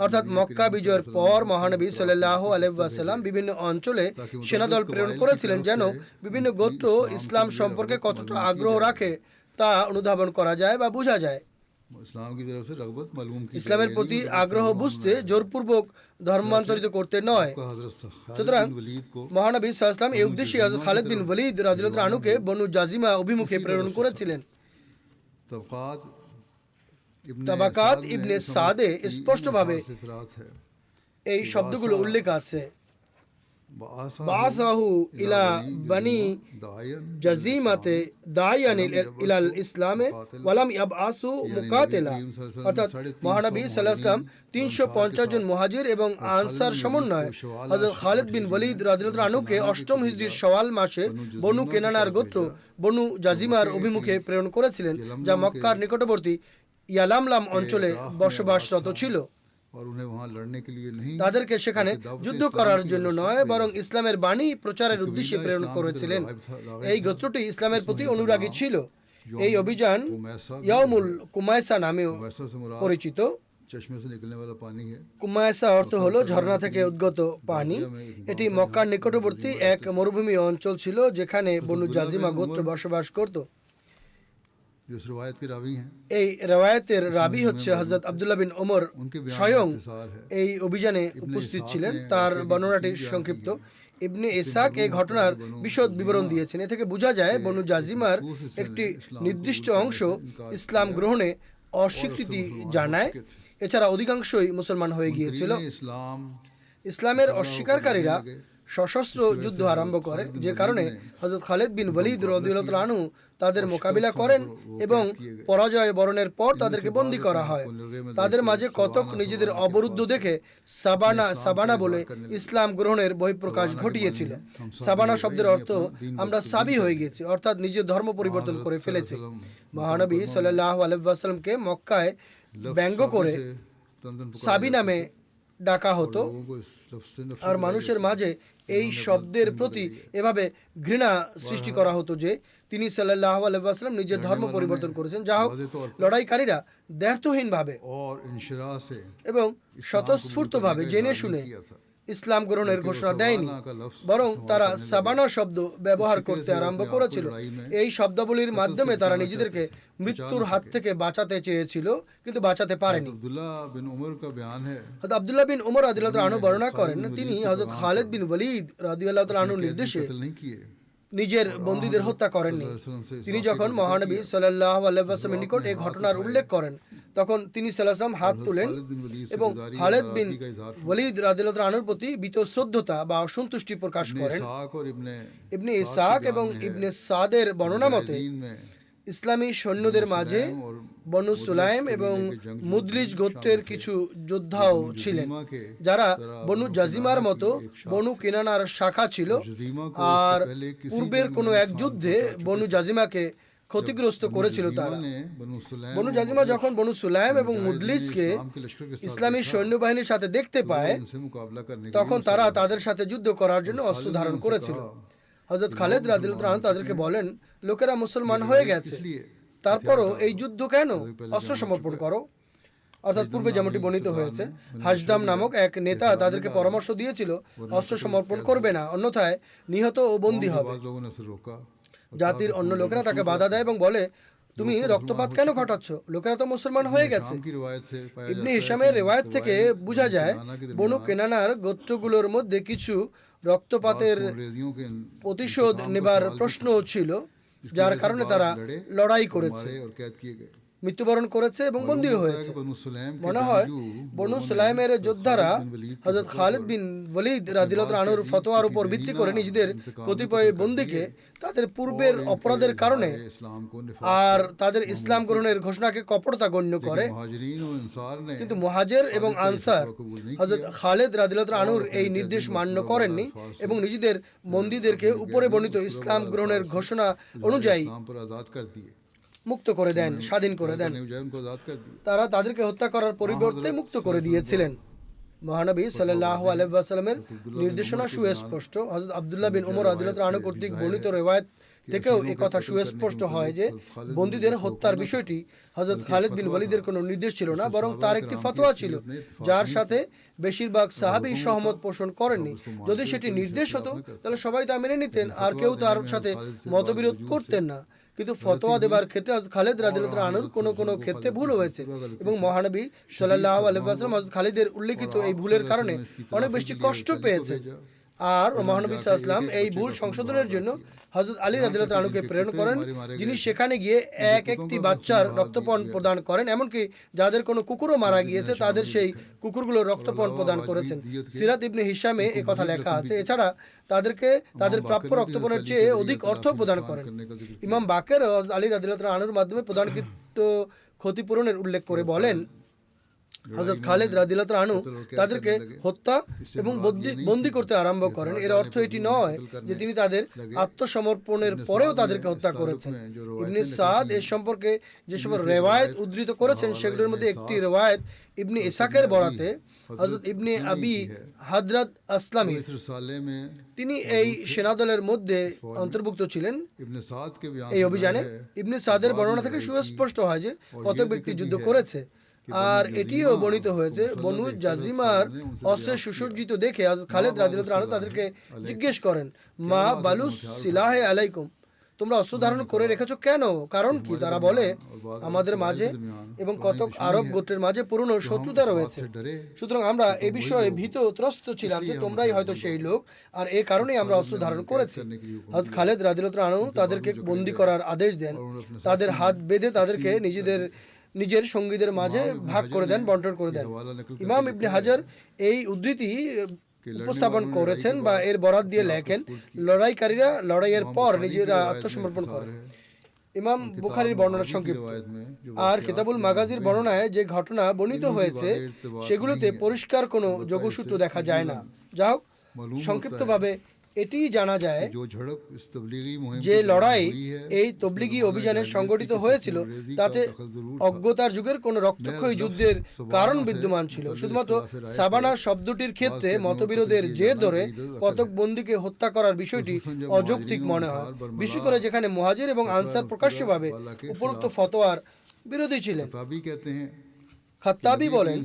অর্থাৎ মক্কা বিজয়ের পর মহানবী সাল্লাল্লাহু আলাইহি ওয়াসাল্লাম বিভিন্ন অঞ্চলে সেনাদল প্রেরণ করেছিলেন, যেন বিভিন্ন গোত্র ইসলাম সম্পর্কে কতটা আগ্রহ রাখে তা অনুধাবন করা যায় বা বোঝা যায়। ইসলামের প্রতি আগ্রহ বুঝতে জোরপূর্বক ধর্মান্তরিত করতে নয়। সুতরাং মহানবী সাল্লাল্লাহু আলাইহি ওয়াসাল্লাম এই উদ্দেশ্যে হযরত খালিদ বিন ওয়ালিদ রাদিয়াল্লাহু আনহুকে বনু জাজিমা অভিমুখে প্রেরণ করেছিলেন। তাবাকাত ইবনে সাদে স্পষ্টভাবে এই শব্দগুলো উল্লেখ আছে, বাসাহু ইলা বানি জাজিমাতে দায়ান ইলাল ইসলামে ওয়ালাম ইয়াবআসু মুকাতিলা। অর্থাৎ মহানবী সাল্লাল্লাহু আলাইহি ওয়াসাল্লাম 350 জন মুহাজির এবং আনসার সমন্বয়ে হযরত খালিদ বিন ওয়ালিদ রাদিয়াল্লাহু আনহুকে 8ম হিজরির শাওয়াল মাসে বনু কেনানার গোত্র বনু জাজিমার অভিমুখে প্রেরণ করেছিলেন, যা মক্কার নিকটবর্তী ইয়ালামলাম অঞ্চলে বসবাসরত ছিল। তাদেরকে সেখানে যুদ্ধ করার জন্য নয়, বরং ইসলামের বাণী প্রচারের উদ্দেশ্যে প্রেরণ করেছিলেন। এই গোত্রটি ইসলামের প্রতি অনুরাগী ছিল। এই অভিযান ইয়াউমুল কুমায়সা নামেও পরিচিত। কুমায়সা অর্থ হলো ঝর্ণা থেকে উদ্গত পানি। এটি মক্কার নিকটবর্তী এক মরুভূমি অঞ্চল ছিল, যেখানে বনু জাজিমা গোত্র বসবাস করত। এই রওয়ায়াতের রাবি হচ্ছে হযরত আব্দুল্লাহ বিন ওমর, স্বয়ং এই অভিযানে উপস্থিত ছিলেন। তার বর্ণনাটি সংক্ষিপ্ত। ইবনে ইসহাক এই ঘটনার বিশদ বিবরণ দিয়েছেন। এ থেকে বোঝা যায় বনু জাজিমার একটি নির্দিষ্ট অংশ ইসলাম গ্রহণে অস্বীকৃতি জানায়, এছাড়া অধিকাংশই মুসলমান হয়ে গিয়েছিল। ইসলামের অস্বীকারীরা সশস্ত্র যুদ্ধ আরম্ভ করে, যে কারণে হযরত খালিদ বিন ওয়ালিদ রাদিয়াল্লাহু আনহু তাদের মোকাবিলা করেন এবং পরাজয় বরণের পর তাদেরকে বন্দী করা হয়। তাদের মাঝে কতক নিজেদের অবরুদ্ধ দেখে সাবানা বলে ইসলাম গ্রহণের বহিঃপ্রকাশ ঘটিয়েছিল। সাবানা শব্দের অর্থ আমরা সাবি হয়ে গেছি, অর্থাৎ নিজের ধর্ম পরিবর্তন করে ফেলেছে। মহানবী সাল্লাল্লাহু আলাইহি ওয়াসাল্লামকে মক্কায় ব্যঙ্গ করে সাবি নামে ডাকা হতো, আর মানুষের মাঝে এই শব্দের প্রতি এভাবে ঘৃণা সৃষ্টি করা হতো যে তিনি সাল্লাল্লাহু আলাইহি ওয়াসাল্লাম নিজের ধর্ম পরিবর্তন করেছেন। যা হোক, লড়াইকারীরা দ্ব্যর্থহীনভাবে এবং স্বতঃস্ফূর্তভাবে জেনে শুনে ইসলাম গ্রহণের ঘোষণা দেয়নি, বরং তারা সাবানা শব্দ ব্যবহার করতে আরম্ভ করেছিল। এই শব্দাবলীর মাধ্যমে তারা নিজেদেরকে মৃত্যুর হাত থেকে বাঁচাতে চেয়েছিল, কিন্তু বাঁচাতে পারেনি। হযরত আব্দুল্লাহ বিন ওমর রাদিয়াল্লাহু আনহু বর্ণনা করেন, তিনি হযরত খালিদ বিন ওয়ালিদ রাদিয়াল্লাহু আনহুর নির্দেশে নিজের বন্দীদের হত্যা করেননি। তিনি যখন মহানবী সাল্লাল্লাহু আলাইহি ওয়াসাল্লামের নিকট এই ঘটনার উল্লেখ করেন, তখন তিনি সাল্লাল্লাহু আলাইহি ওয়াসাল্লাম হাত তুলেন এবং খালিদ বিন ওয়ালিদ রাদিয়াল্লাহু আনহুর প্রতি বীতশ্রদ্ধতা বা অসন্তুষ্টি প্রকাশ করেন। ইবনে ইসহাক এবং ইবনে সাদের বর্ণনা মতে ইসলামী সৈন্যদের মাঝে বনু সুলাইম এবং মুদলিজ গোত্রের কিছু যোদ্ধাও ছিলেন, যারা বনু জাজিমার মতো বনু কিনানার শাখা ছিল। আর পূর্বের কোনো এক যুদ্ধে বনু জাজিমাকে ক্ষতিগ্রস্ত করেছিল তারা। বনু জাজিমা যখন বনু সুলাইম এবং মুদলিজকে ইসলামী সৈন্যবাহিনীর সাথে দেখতে পায়, তখন তারা তাদের সাথে যুদ্ধ করার জন্য অস্ত্র ধারণ করেছিল। হযরত খালিদ রাদিয়াল্লাহু আনহু তাদেরকে বলেন, লোকেরা মুসলমান হয়ে গেছে, তারপরও এই যুদ্ধ কেন? অস্ত্র সমর্পণ করো। অর্থাৎ পূর্বে যেমনটি বর্ণিত হয়েছে, হাসদাম নামক এক নেতা তাদেরকে পরামর্শ দিয়েছিল অস্ত্র সমর্পণ করবে না, অন্যথায় নিহত ও বন্দী হবে। জাতির অন্য লোকেরা তাকে বাধা দেয় এবং বলে, তুমি রক্তপাত কেন ঘটাচ্ছ? লোকেরা তো মুসলমান হয়ে গেছে। ইবনে হিশামের রিওয়ায়াত থেকে বোঝা যায়, বনু কেনানার গোত্রগুলোর মধ্যে কিছু রক্তপাতের প্রতিশোধ নেবার প্রশ্নও ছিল, যার কারণে তারা লড়াই করেছে, মৃত্যুবরণ করেছে এবং বন্দীও হয়েছে। মনে হয় বনু সুলাইমের যোদ্ধারা হযরত খালিদ বিন ওয়ালিদ রাদিয়াল্লাহু আনহুর ফতোয়ার উপর ভিত্তি করে নিজেদের কতিপয় বন্দীকে তাদের পূর্বের অপরাধের কারণে আর তাদের ইসলাম গ্রহণের ঘোষণাকে কপটতা গণ্য করে। কিন্তু মুহাজির এবং আনসার হযরত খালিদ রাদিয়াল্লাহু আনহুর এই নির্দেশ মান্য করেননি এবং নিজেদের বন্দীদেরকে উপরে বর্ণিত ইসলাম গ্রহণের ঘোষণা অনুযায়ী মুক্ত করে দেন, স্বাধীন করে দেন। তারা তাদেরকে হত্যা করার পরিবর্তে মুক্ত করে দিয়েছিলেন। মহানবী সাল্লাল্লাহু আলাইহি ওয়াসাল্লামের নির্দেশনা সুস্পষ্ট। হযরত আব্দুল্লাহ বিন উমর রাদিয়াল্লাহু আনহু কর্তৃক বর্ণিত রিওয়ায়াত থেকেও এই কথা সুস্পষ্ট হয় যে বন্দীদের হত্যার বিষয়টি হযরত খালিদ বিন ওয়ালিদের কোনো নির্দেশ ছিল না, বরং তার একটি ফতোয়া ছিল, যার সাথে বেশিরভাগ সাহাবী সহমত পোষণ করেননি। যদি সেটি নির্দেশ হতো তাহলে সবাই তা মেনে নিতেন আর কেউ তার সাথে মতবিরোধ করতেন না। কিন্তু ফতোয়া দেবার ক্ষেত্রে হযরত খালিদ রাদিয়াল্লাহু আনহুর কোনো ক্ষেত্রে ভুল হয়েছে এবং মহানবী সাল্লাল্লাহু আলাইহি ওয়াসাল্লাম হযরত খালিদের উল্লেখিত এই ভুলের কারণে অনেক বেশি কষ্ট পেয়েছে। আর মহানবী সাল্লাল্লাহু আলাইহি ওয়াসাল্লাম এই ভুল সংশোধনের জন্য হযরত আলী রাদিয়াল্লাহু আনহুকে প্রেরণ করেন, যিনি সেখানে গিয়ে একটি বাচ্চার রক্তপান প্রদান করেন, এমনকি যাদের কোনো কুকুরও মারা গিয়েছে তাদের সেই কুকুরগুলোর রক্তপান প্রদান করেছেন। সিরাত ইবনে হিশামে এই কথা লেখা আছে। এছাড়া তাদেরকে তাদের প্রাপ্য রক্তপানের চেয়ে অধিক অর্থ প্রদান করেন। ইমাম বাকের হযরত আলী রাদিয়াল্লাহু আনহুর মাধ্যমে প্রদানকৃত ক্ষতিপূরণের উল্লেখ করে বলেন, হযরত খালিদ রাদিয়াল্লাহু আনহু তাদেরকে হত্যা এবং বন্দী করতে আরম্ভ করেন। এর অর্থ এটি নয় যে তিনি তাদের আত্মসমর্পণের পরেও তাদেরকে হত্যা করেছেন। ইবনে সাদ এর সম্পর্কে যেসব রিওয়ায়াত উদ্ধৃত করেছেন সেগুলোর মধ্যে একটি রিওয়ায়াত ইবনে ইসাকের বরাতে হযরত ইবনে আবি হাদরাত আসলামী, তিনি এই সেনাদলের মধ্যে অন্তর্ভুক্ত ছিলেন এই অভিযানে। ইবনে সাদের বর্ণনা থেকে সুস্পষ্ট হয় যে কত ব্যক্তি যুদ্ধ করেছে। আর এটিও বর্ণিত হয়েছে, বনু জাজিমার অস্ত্রে সুসজ্জিত দেখে খালিদ রাদিয়াল্লাহু আনহু তাদেরকে জিজ্ঞেস করেন, মা বালুস সিলাহে আলাইকুম, তোমরা অস্ত্র ধারণ করে রেখেছো কেন? কারণ কি? তারা বলে, আমাদের মাঝে এবং কতক আরব গোত্রের মাঝে পুরনো শত্রুতা রয়েছে, সুতরাং আমরা এ বিষয়ে ভীত ত্রস্ত ছিলাম যে তোমরাই হয়তো সেই লোক, আর এই কারণেই আমরা অস্ত্র ধারণ করেছি। হযরত খালিদ রাদিয়াল্লাহু আনহু তাদেরকে বন্দী করার আদেশ দেন, তাদের হাত বেঁধে তাদেরকে নিজের সঙ্গীদের মাঝে ভাগ করে দেন, বন্টন করে দেন। ইমাম ইবনে হাজার এই উদ্ধৃতি উপস্থাপন করেছেন বা এর বরাত দিয়ে লেখেন, লড়াইকারীরা লড়াইয়ের পর নিজেরা আত্মসমর্পণ করে। ইমাম বুখারীর বর্ণনা সংক্ষিপ্ত, আর কিতাবুল মাগাজির বর্ণনায় যে ঘটনা বর্ণিত হয়েছে সেগুলোতে পরিষ্কার কোনো যোগসূত্র দেখা যায় না। যা হোক, সংক্ষিপ্তভাবে এটি জানা যায় যে লড়াই এই তবলিগি অভিযানে সংগঠিত হয়েছিল তাতে অজ্ঞতার যুগের কোন রক্তক্ষয়ী যুদ্ধের কারণ বিদ্যমান ছিল। শুধুমাত্র সাবানা শব্দটির ক্ষেত্রে মতবিরোধের জের ধরে কতক বন্দীকে হত্যা করার বিষয়টি অযৌক্তিক মনে হয়, বিশেষ করে যেখানে মুহাজির এবং আনসার প্রকাশ্যভাবে উপরোক্ত ফতোয়ার বিরোধী ছিলেন। খাত্তাবী বলেন,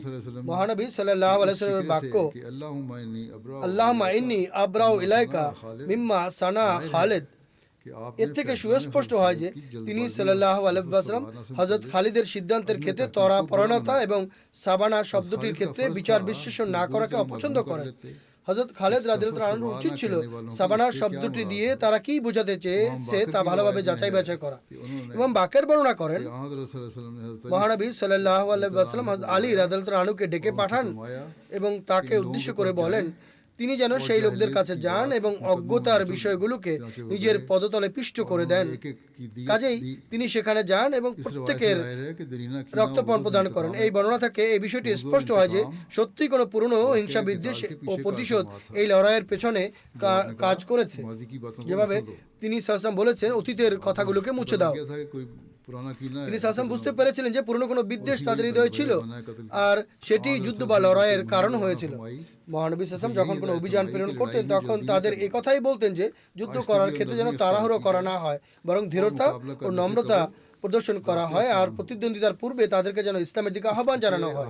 মহানবী সাল্লাল্লাহু আলাইহি ওয়াসাল্লামের বাক্য, আল্লাহুম্মা ইন্নী আবরাউ ইলাইকা মিম্মা সানা খালিদ, এর থেকে সুস্পষ্ট হয় যে তিনি সাল্লাল্লাহু আলাইহি ওয়াসাল্লাম হযরত খালিদের সিদ্ধান্তের ক্ষেত্রে ত্বরাপরণতা এবং সাবানা শব্দটির ক্ষেত্রে বিচার বিশ্লেষণ না করাকে অপছন্দ করেন। হযরত খালিদ রাদিয়াল্লাহু আনহু উচিত ছিল সাবানা শব্দটি দিয়ে তারা কি বোঝাতে চেয়েছে তা ভালোভাবে যাচাই বাছাই করা। এবং বাকের বর্ণনা করেন, মহানবী সাল্লাল্লাহু আলাইহি ওয়াসাল্লাম হযরত আলী রাদিয়াল্লাহু আনহুকে ডেকে পাঠান এবং তাকে উদ্দেশ্য করে বলেন, তিনি যেন সেই লোকদের কাছে যান এবং অজ্ঞতার বিষয়গুলোকে নিজের পদতলে পিষ্ট করে দেন। কাজেই তিনি সেখানে যান এবং প্রত্যেকের রক্তপণ প্রদান করেন। এই বর্ণনা থেকে এই বিষয়টি স্পষ্ট হয় যে সত্যি কোনো পুরনো হিংসা বিদ্বেষ ও প্রতিশোধ এই লড়াইয়ের পেছনে কাজ করেছে। যেভাবে তিনি সাল্লাম বলেছেন, অতীতের কথাগুলোকে মুছে দাও। তিনি সাল্লাম বুঝতে পেরেছিলেন যে পুরনো কোনো বিদ্বেষ তাদের হৃদয়ে ছিল আর সেটি যুদ্ধ বা লড়াইয়ের কারণ হয়েছিল। মহানবী সাল্লাম যখন কোনো অভিযান প্রেরণ করতেন তখন তাদের এই কথাই বলতেন যে যুদ্ধ করার ক্ষেত্রে যেন তাড়াহুড়ো করা না হয়, বরং ধীরতা ও নম্রতা প্রদর্শন করা হয় আর প্রতিদ্বন্দ্বিতার পূর্বে তাদেরকে যেন ইসলামের দিকে আহ্বান জানানো হয়।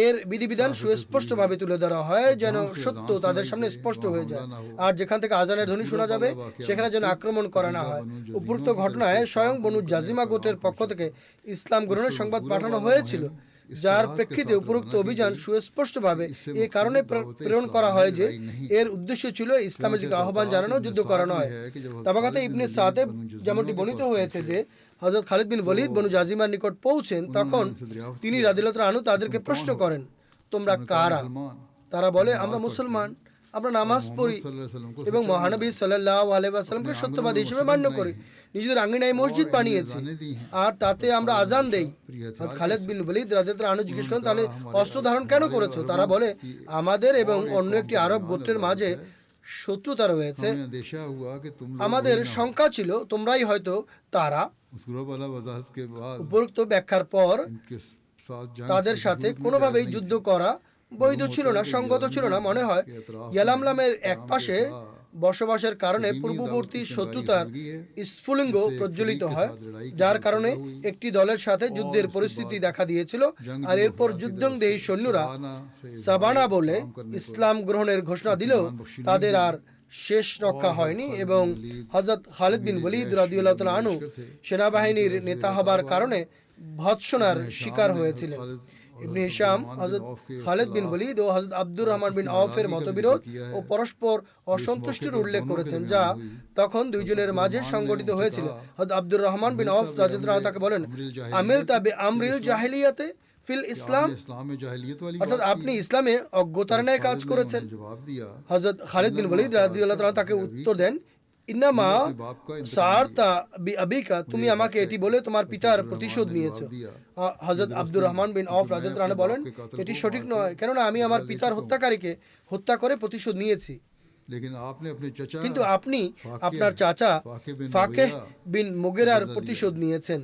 এর বিধিবিধান সুস্পষ্টভাবে তুলে ধরা হয় যেন সত্য তাদের সামনে স্পষ্ট হয়ে যায়। আর যেখান থেকে আজানের ধ্বনি শোনা যাবে সেখানে যেন আক্রমণ করা না হয়। উপরোক্ত ঘটনায় স্বয়ং বনু জাজিমা গোত্রের পক্ষ থেকে ইসলাম গ্রহণের সংবাদ পাঠানো হয়েছিল, যার প্রেক্ষিতে উপরোক্ত অভিযান সুস্পষ্টভাবে এই কারণে প্রেরণ করা হয় যে এর উদ্দেশ্য ছিল ইসলামের দিকে আহ্বান জানানো, যুদ্ধ করা নয়। তাবাকাতে ইবনে সাদে যেমনটি বর্ণিত হয়েছে যে হযরত খালিদ বিন ওয়ালিদ বনু জাজিমার নিকট পৌঁছেন, তখন তিনি রাদিয়াল্লাহু তাআলা আনহু তাদেরকে প্রশ্ন করেন, তোমরা কারা? তারা বলে, আমরা মুসলমান, আমরা নামাজ পড়ি এবং মহানবী সাল্লাল্লাহু আলাইহি ওয়াসাল্লামকে সত্যবাদী হিসেবে মান্য করি, নিজেদের আঙ্গিনায় মসজিদ বানিয়েছি আর তাতে আমরা আজান দেই। খালিদ বিন ওয়ালিদ রাদিয়াল্লাহু আনহু জিজ্ঞেস করেন, তাহলে অস্ত্র ধারণ কেন করেছো? তারা বলে, আমাদের এবং অন্য একটি আরব গোত্রের মাঝে শত্রুতা রয়েছে, আমাদের সংখ্যা ছিল, তোমরাই হয়তো তারা। উপরোক্ত ব্যাখ্যার পর তাদের সাথে কোনোভাবেই যুদ্ধ করা বৈধ ছিল না, সঙ্গত ছিল না। মনে হয় ইয়ালামলামের এক পাশে বসবাসের কারণে পূর্ববর্তী শত্রুতার স্ফুলিঙ্গ প্রজ্বলিত হয়, যার কারণে একটি দলের সাথে যুদ্ধের পরিস্থিতি দেখা দিয়েছিল। আর এরপর যুদ্ধংদেহী সৈন্যরা সাবানা বলে ইসলাম গ্রহণের ঘোষণা দিলেও তাদের আর শেষ রক্ষা হয়নি এবং হযরত খালিদ বিন ওয়ালিদ রাদিয়াল্লাহু তাআলা আনহু সেনাবাহিনীর নেতা হবার কারণে ভৎসনার শিকার হয়েছিলেন। ইবনে হিশাম হযরত খালিদ বিন ওয়ালিদ ও হযরত আব্দুর রহমান বিন আওফের মতবিরোধ ও পরস্পর অসন্তুষ্টির উল্লেখ করেছেন, যা তখন দুইজনের মাঝে সংগঠিত হয়েছিল। হযরত আব্দুর রহমান বিন আওফ রাদিয়াল্লাহু তাআলা তাকে বলেন, আমিলতা বিআমরিল জাহিলিয়াতে ফিল ইসলাম, অর্থাৎ আপনি ইসলামে অজ্ঞতার ন্যায় কাজ করেছেন। হযরত খালিদ বিন ওয়ালিদ রাদিয়াল্লাহু তাআলা তাকে উত্তর দেন, ইন্নামা সারতা বিআবিকা, তুমি আমাকে এটি বলে তোমার পিতার প্রতিশোধ নিয়েছো। হযরত আব্দুর রহমান বিন আওফ রাদিয়াল্লাহু আনহু বলেন, এটি সঠিক নয়, কেননা আমি আমার পিতার হত্যাকারীকে হত্যা করে প্রতিশোধ নিয়েছি, কিন্তু আপনি আপনার চাচা ফাকেহ বিন মুগিরার প্রতিশোধ নিয়েছেন।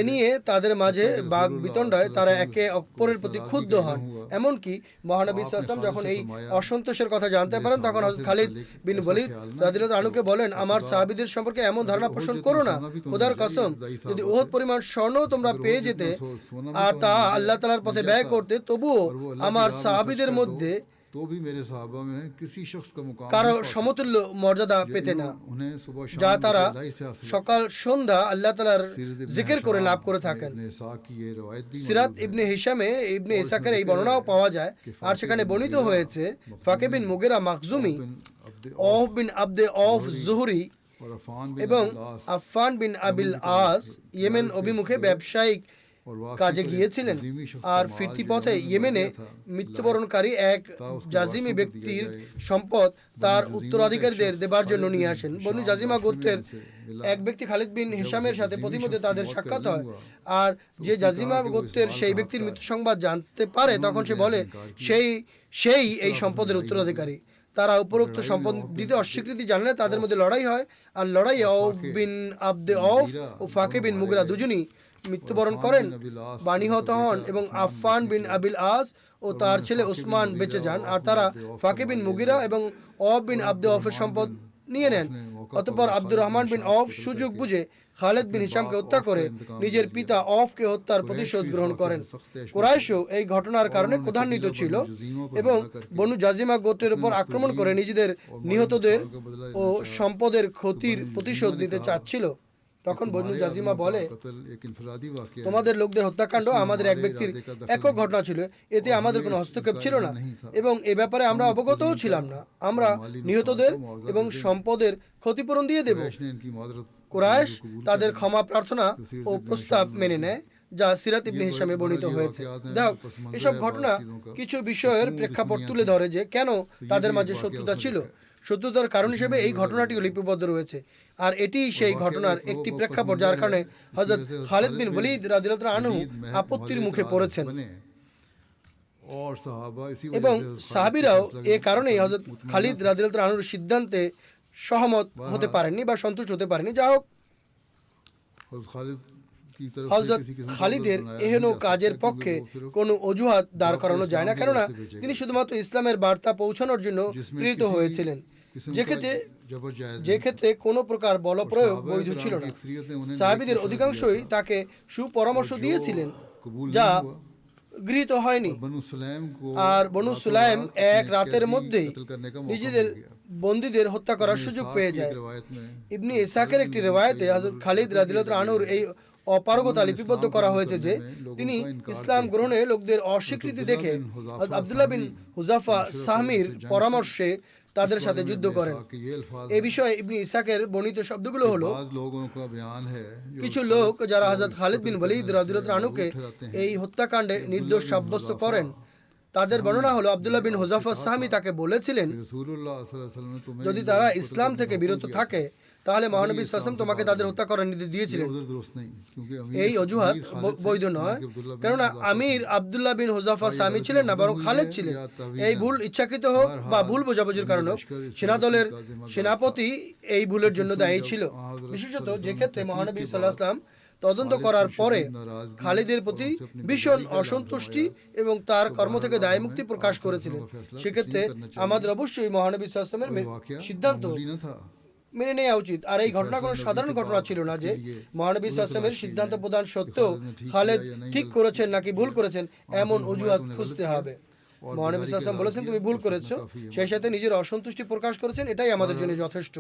এ নিয়ে তাদের মাঝে বাগ বিতণ্ডায় তারা একে অপরের প্রতি ক্ষুব্ধ হন। এমনকি মহানবী সাল্লাল্লাহু আলাইহি ওয়াসাল্লাম যখন এই অসন্তোষের কথা জানতে পারেন তখন হযরত খালিদ বিন ওয়ালিদ রাদিয়াল্লাহু আনহুকে বলেন, আমার সাহাবীদের সম্পর্কে এমন ধারণা পোষণ করো না, খোদার কসম যদি উহুদ পরিমাণ স্বর্ণ তোমরা পেয়ে যেতে আর তা আল্লাহ তাআলার পথে ব্যয় করতে, তবুও আমার সাহাবীদের মধ্যে কারো সমতুল্য মর্যাদা পেতে না, যা তারা সকাল সন্ধ্যা আল্লাহ তাআলার জিকির করে লাভ করে থাকেন। সিরাত ইবনে হিশামে ইবনে ইসাকের এই বর্ণনাও পাওয়া যায়, আর সেখানে বর্ণিত হয়েছে Fakih bin Mughira Makhzumi, Awf bin Abd Awf Zuhri এবং আফফান বিন আবিল আস ইয়েমেন অভিমুখে ব্যবসায়িক কাজে গিয়েছিলেন আর ফিরতি পথে ইয়েমেনে মৃত্যুবরণকারী এক জাজিমি ব্যক্তির সম্পদ তার উত্তরাধিকারীদের দেবার জন্য নিয়ে আসেন। বনু জাজিমা গোত্রের এক ব্যক্তি খালিদ বিন হিশামের সাথে প্রতিমধ্যে তাদের সাক্ষাৎ হয়, আর যে জাজিমা গোত্রের সেই ব্যক্তির মৃত্যু সংবাদ জানতে পারে তখন সে বলে সেই এই সম্পদের উত্তরাধিকারী। তারা উপরোক্ত সম্পদ দিতে অস্বীকৃতি জানালে তাদের মধ্যে লড়াই হয়, আর লড়াই অফ বিন আবদে অফ ও ফাকে বিন মুগিরা দুজনই মৃত্যুবরণ করেন, বাণীহত হন এবং আফফান বিন আবিল আস ও তার ছেলে উসমান বেঁচে যান, আর তারা ফাকে বিন মুগিরা এবং অফ বিন আবদে অফের সম্পদ নিয়ে নেন। অতঃপর আব্দুর রহমান বিন অফ সুযোগ বুঝে খালিদ বিন হিশামকে হত্যা করে নিজের পিতা অফকে হত্যার প্রতিশোধ গ্রহণ করেন। কুরাইশও এই ঘটনার কারণে ক্রোধান্বিত ছিল এবং বনু জাজিমা গোত্রের উপর আক্রমণ করে নিজেদের নিহতদের ও সম্পদের ক্ষতির প্রতিশোধ নিতে চাচ্ছিল। তখন বনু জাজিমা বলে, তোমাদের লোকদের হত্যাকাণ্ড আমাদের এক ব্যক্তির একক ঘটনা ছিল, এতে আমাদের কোনো হস্তক্ষেপ ছিল না এবং এ ব্যাপারে আমরা অবগতও ছিলাম না, আমরা নিহতদের এবং সম্পদের ক্ষতিপূরণ দিয়ে দেব। কুরাইশ তাদের ক্ষমা প্রার্থনা ও প্রস্তাব মেনে নেয়, যা সিরাত ইবনে হিশামে বর্ণিত হয়েছে। দেখো, এসব ঘটনা কিছু বিষয়ের প্রেক্ষাপট তুলে ধরে যে কেন তাদের মাঝে শত্রুতা ছিল। শত্রুতার কারণ হিসেবে এই ঘটনাটি লিপিবদ্ধ রয়েছে, আর এটি সেই ঘটনার একটি প্রেক্ষাপট যার কারণে হযরত খালিদ বিন ওয়ালিদ রাদিয়াল্লাহু আনহু আপত্তির মুখে পড়েছেন এবং সাহাবীরাও এ কারণেই হযরত খালিদ রাদিয়াল্লাহু আনহুর সিদ্ধান্তে সহমত হতে পারেননি বা সন্তুষ্ট হতে পারেননি। যা হোক, হযরত খালিদের এহেন কাজের পক্ষে কোনো অজুহাত দাঁড় করানো যায় না, কেননা তিনি শুধুমাত্র ইসলামের বার্তা পৌঁছানোর জন্য প্রেরিত হয়েছিলেন, যে ক্ষেত্রে কোনো প্রকার বল প্রয়োগ বৈধ ছিল না। সাহাবীদের অধিকাংশই তাকে সুপরামর্শ দিয়েছিলেন যা গৃহীত হয়নি, আর বনু সুলাইম এক রাতের মধ্যেই নিজেদের বন্দীদের হত্যা করার সুযোগ পেয়ে যায়। ইবনে ইসহাকের একটি রিওয়ায়াতে হযরত খালিদ রাদিয়াল্লাহু আনহুর এই অপারগতা লিপিবদ্ধ করা হয়েছে যে তিনি ইসলাম গ্রহণে লোকদের অস্বীকৃতি দেখে আব্দুল্লাহ বিন হুযাফা সাহমির পরামর্শে তাদের সাথে যুদ্ধ করেন। এই বিষয়ে ইবনে ইসহাকের বর্ণিত শব্দগুলো হলো, কিছু লোক যারা হযরত খালিদ বিন ওয়ালিদ রাদিয়াল্লাহু আনহুকে এই হত্যাকাণ্ডে নির্দোষ সাব্যস্ত করেন, তাদের বর্ণনা হলো আব্দুল্লাহ বিন হুযাফা সাহমি তাকে বলেছিলেন যদি তারা ইসলাম থেকে বিরত থাকে তাহলে মহানবী সাল্লাল্লাহু আলাইহি ওয়াসাল্লাম তোমাকে তাদের হত্যা করার নির্দেশ দিয়েছিলেন। এই অজুহাত বৈধ নয়, কেননা আমির আব্দুল্লাহ বিন হুযাফা সাহমি ছিলেন না, বরং খালিদ ছিলেন। এই ভুল ইচ্ছাকৃত হোক বা ভুল বোঝাবুঝির কারণে হোক, সেনাদলের সেনাপতি এই ভুলের জন্য দায়ী ছিল। বিশেষত যে ক্ষেত্রে মহানবী সাল্লাল্লাহু আলাইহি ওয়াসাল্লাম তদন্ত করার পরে খালিদের প্রতি ভীষণ অসন্তুষ্টি এবং তার কর্ম থেকে দায়মুক্তি প্রকাশ করেছিলেন, সেক্ষেত্রে আমাদের অবশ্যই মহানবী সাল্লাল্লাহু আলাইহি ওয়াসাল্লামের সিদ্ধান্ত মেনে নেওয়া উচিত। আর এই ঘটনা কোনো সাধারণ ঘটনা ছিল না যে মহানবী সাল্লাল্লাহু আলাইহি ওয়াসাল্লামের সিদ্ধান্ত প্রদান সত্ত্বেও খালিদ ঠিক করেছেন নাকি ভুল করেছেন এমন অজুহাত খুঁজতে হবে। মহানবী সাল্লাল্লাহু আলাইহি ওয়াসাল্লাম বলেছেন তুমি ভুল করেছো, সেই সাথে নিজের অসন্তুষ্টি প্রকাশ করেছেন, এটাই আমাদের জন্য যথেষ্ট।